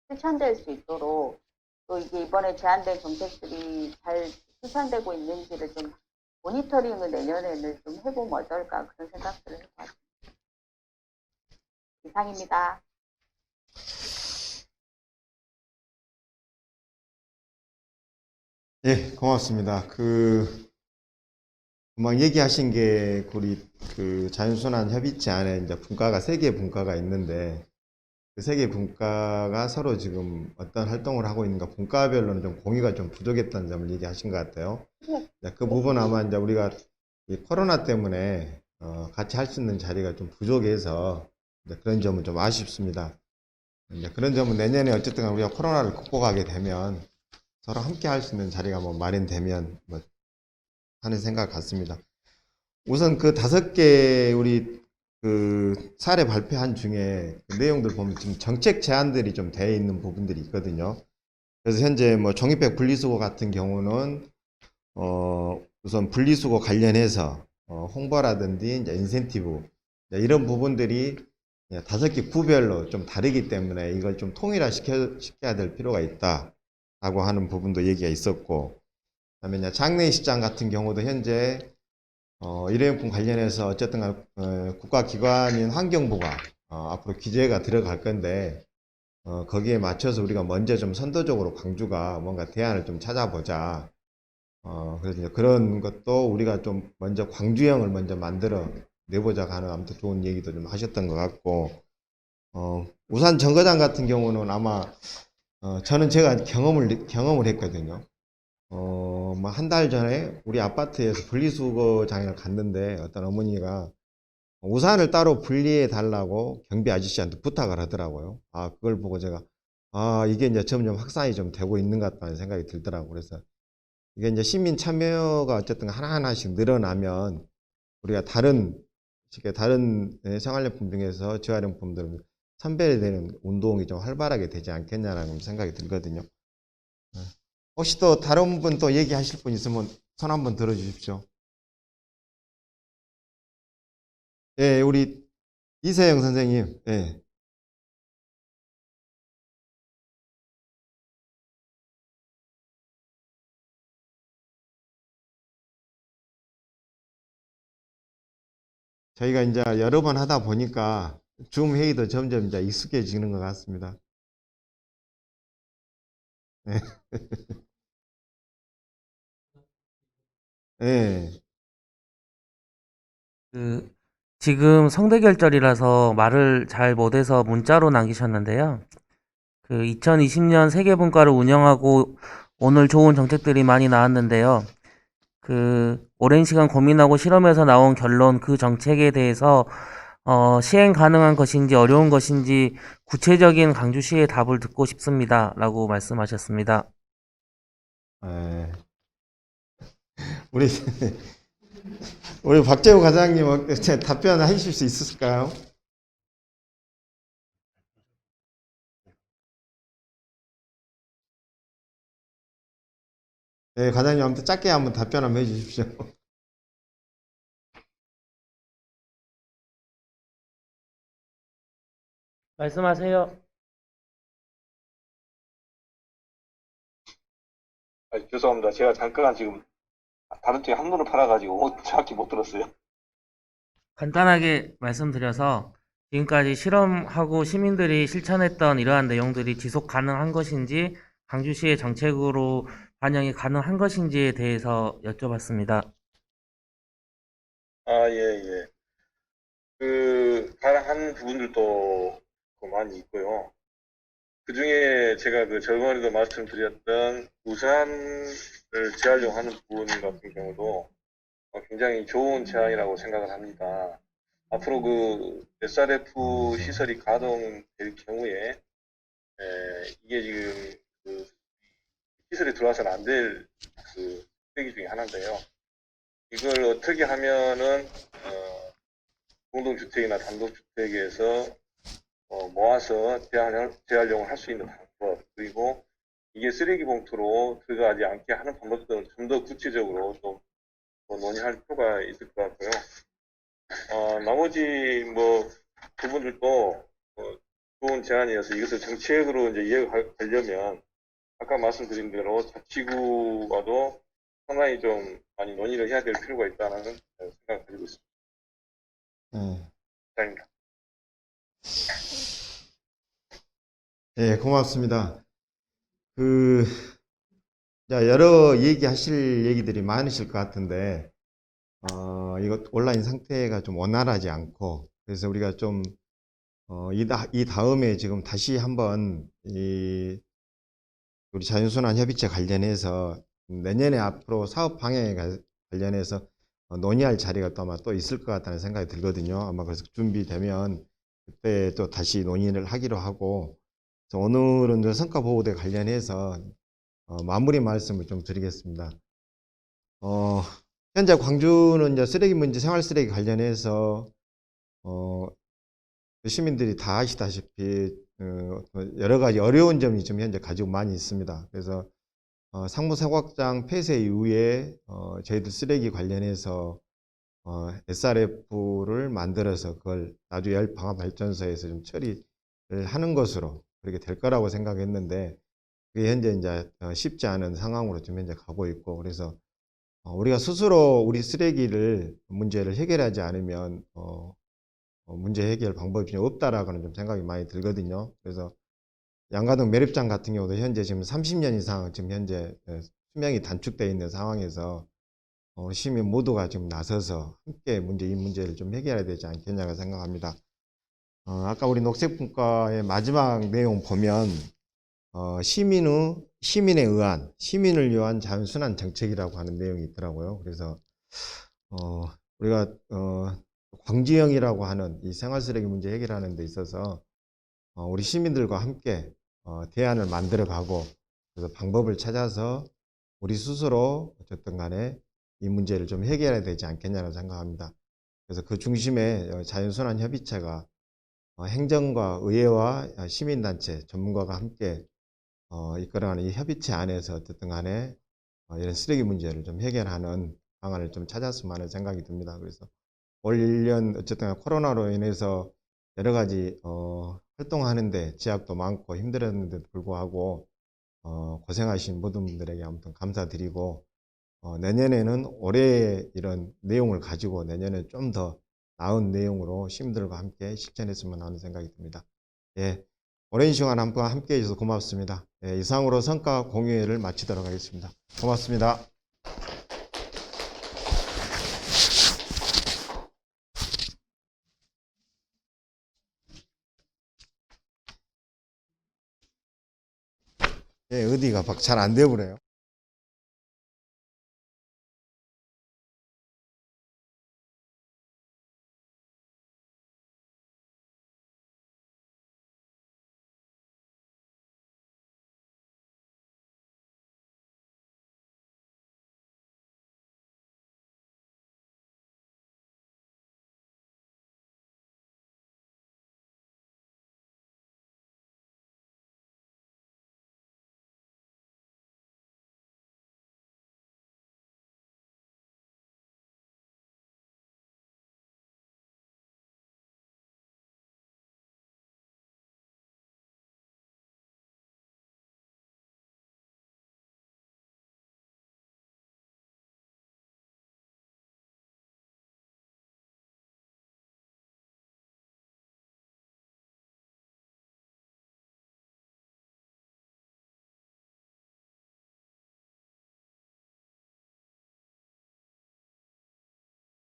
실천될 수 있도록 또 이게 이번에 제안된 정책들이 잘 실천되고 있는지를 좀 모니터링을 내년에는 좀 해보면 어떨까 그런 생각들을 해봤습니다. 이상입니다. 예, 고맙습니다. 금방 얘기하신 게 우리 자연순환 협의체 안에 이제 분과가 3개 분과가 있는데 그 3개 분과가 서로 지금 어떤 활동을 하고 있는가 분과별로는 좀 공유가 좀 부족했다는 점을 얘기하신 것 같아요. 그 부분 아마 이제 우리가 이 코로나 때문에 같이 할 수 있는 자리가 좀 부족해서 이제 그런 점은 좀 아쉽습니다. 이제 그런 점은 내년에 어쨌든 우리가 코로나를 극복하게 되면 서로 함께 할 수 있는 자리가 뭐 마련되면 뭐 하는 생각 같습니다. 우선 그 5개 우리 사례 발표한 중에 그 내용들 보면 지금 정책 제안들이 좀 되어 있는 부분들이 있거든요. 그래서 현재 뭐 종이백 분리수거 같은 경우는 우선 분리수거 관련해서 홍보라든지 이제 인센티브 이런 부분들이 5개 구별로 좀 다르기 때문에 이걸 좀 통일화 시켜야 될 필요가 있다라고 하는 부분도 얘기가 있었고, 그다음에 이제 장례 시장 같은 경우도 현재 일회용품 관련해서 어쨌든 국가기관인 환경부가 앞으로 규제가 들어갈 건데 거기에 맞춰서 우리가 먼저 좀 선도적으로 광주가 뭔가 대안을 좀 찾아보자. 그래서 이제 그런 것도 우리가 좀 먼저 광주형을 먼저 만들어 내보자 하는 아무튼 좋은 얘기도 좀 하셨던 것 같고, 우산 정거장 같은 경우는 아마 저는 제가 경험을 했거든요. 뭐 한 달 전에 우리 아파트에서 분리수거장을 갔는데 어떤 어머니가 우산을 따로 분리해 달라고 경비 아저씨한테 부탁을 하더라고요. 그걸 보고 제가 이게 이제 점점 확산이 좀 되고 있는 것 같다는 생각이 들더라고요. 그래서 이게 이제 시민 참여가 어쨌든 하나하나씩 늘어나면 우리가 다른 생활용품 중에서 재활용품들을 선별되는 운동이 좀 활발하게 되지 않겠냐라는 생각이 들거든요. 혹시 또 다른 분 또 얘기하실 분 있으면 손 한번 들어주십시오. 예, 우리 이세영 선생님. 예. 저희가 이제 여러 번 하다 보니까 줌 회의도 점점 이제 익숙해지는 것 같습니다. 네. 예. 지금 성대결절이라서 말을 잘 못해서 문자로 남기셨는데요. 2020년 세계분과를 운영하고 오늘 좋은 정책들이 많이 나왔는데요. 오랜 시간 고민하고 실험해서 나온 결론, 그 정책에 대해서 시행 가능한 것인지 어려운 것인지 구체적인 강주시의 답을 듣고 싶습니다. 라고 말씀하셨습니다. 예. 우리 박재우 과장님 답변하실 수 있을까요? 네, 과장님 아무튼 짧게 한번 답변 한번 해주십시오. 말씀하세요. 죄송합니다. 제가 잠깐 지금 다른 쪽에 한눈을 팔아가지고 정확히 못 들었어요. 간단하게 말씀드려서 지금까지 실험하고 시민들이 실천했던 이러한 내용들이 지속 가능한 것인지 광주시의 정책으로 반영이 가능한 것인지에 대해서 여쭤봤습니다. 예. 가능한 부분들도 많이 있고요. 그 중에 제가 저번에도 말씀드렸던 우산을 재활용하는 부분 같은 경우도 굉장히 좋은 제안이라고 생각을 합니다. 앞으로 SRF 시설이 가동될 경우에 이게 지금 시설이 들어와서는 안 될 쓰레기 중에 하나인데요. 이걸 어떻게 하면은 공동주택이나 단독주택에서 모아서 재활용을 할 수 있는 방법, 그리고 이게 쓰레기 봉투로 들어가지 않게 하는 방법 등을 좀 더 구체적으로 좀 논의할 필요가 있을 것 같고요. 나머지 뭐 부분들도 좋은 제안이어서 이것을 정책으로 이제 이어가려면 아까 말씀드린 대로 자치구와도 상당히 좀 많이 논의를 해야 될 필요가 있다는 생각을 가지고 있습니다. 감사합니다. 네, 고맙습니다. 여러 얘기하실 얘기들이 많으실 것 같은데, 이거 온라인 상태가 좀 원활하지 않고, 그래서 우리가 좀, 이 다음에 지금 다시 한번, 우리 자연순환 협의체 관련해서 내년에 앞으로 사업 방향에 관련해서 논의할 자리가 또 아마 또 있을 것 같다는 생각이 들거든요. 아마 그래서 준비되면 그때 또 다시 논의를 하기로 하고, 그래서 오늘은 저 성과보고대 관련해서 마무리 말씀을 좀 드리겠습니다. 현재 광주는 이제 쓰레기 문제, 생활 쓰레기 관련해서 시민들이 다 아시다시피 여러 가지 어려운 점이 좀 현재 가지고 많이 있습니다. 그래서 상무사각장 폐쇄 이후에 저희들 쓰레기 관련해서 SRF를 만들어서 그걸 나주 열방화발전소에서 좀 처리를 하는 것으로 그렇게 될 거라고 생각했는데 그게 현재 이제 쉽지 않은 상황으로 좀 현재 가고 있고 그래서 우리가 스스로 우리 쓰레기를 문제를 해결하지 않으면 문제 해결 방법이 좀 없다라고는 좀 생각이 많이 들거든요. 그래서 양가동 매립장 같은 경우도 현재 지금 30년 이상 지금 현재 수명이 단축되어 있는 상황에서 시민 모두가 지금 나서서 함께 이 문제를 좀 해결해야 되지 않겠냐고 생각합니다. 아까 우리 녹색분과의 마지막 내용 보면 시민에 의한 시민을 위한 자연순환 정책이라고 하는 내용이 있더라고요. 그래서 우리가 광주형이라고 하는 이 생활쓰레기 문제 해결하는 데 있어서 우리 시민들과 함께 대안을 만들어가고 그래서 방법을 찾아서 우리 스스로 어쨌든 간에 이 문제를 좀 해결해야 되지 않겠냐고 생각합니다. 그래서 그 중심에 자연순환 협의체가 행정과 의회와 시민단체 전문가가 함께 이끌어가는 이 협의체 안에서 어쨌든 간에 이런 쓰레기 문제를 좀 해결하는 방안을 좀 찾았으면 하는 생각이 듭니다. 그래서 올 1년 어쨌든 코로나로 인해서 여러 가지 활동하는데 제약도 많고 힘들었는데도 불구하고 고생하신 모든 분들에게 아무튼 감사드리고 내년에는 올해 이런 내용을 가지고 내년에 좀 더 나은 내용으로 시민들과 함께 실천했으면 하는 생각이 듭니다. 예, 오랜 시간 함께 해주셔서 고맙습니다. 예, 이상으로 성과 공유회를 마치도록 하겠습니다. 고맙습니다. 예, 어디가 잘 안 되버려요.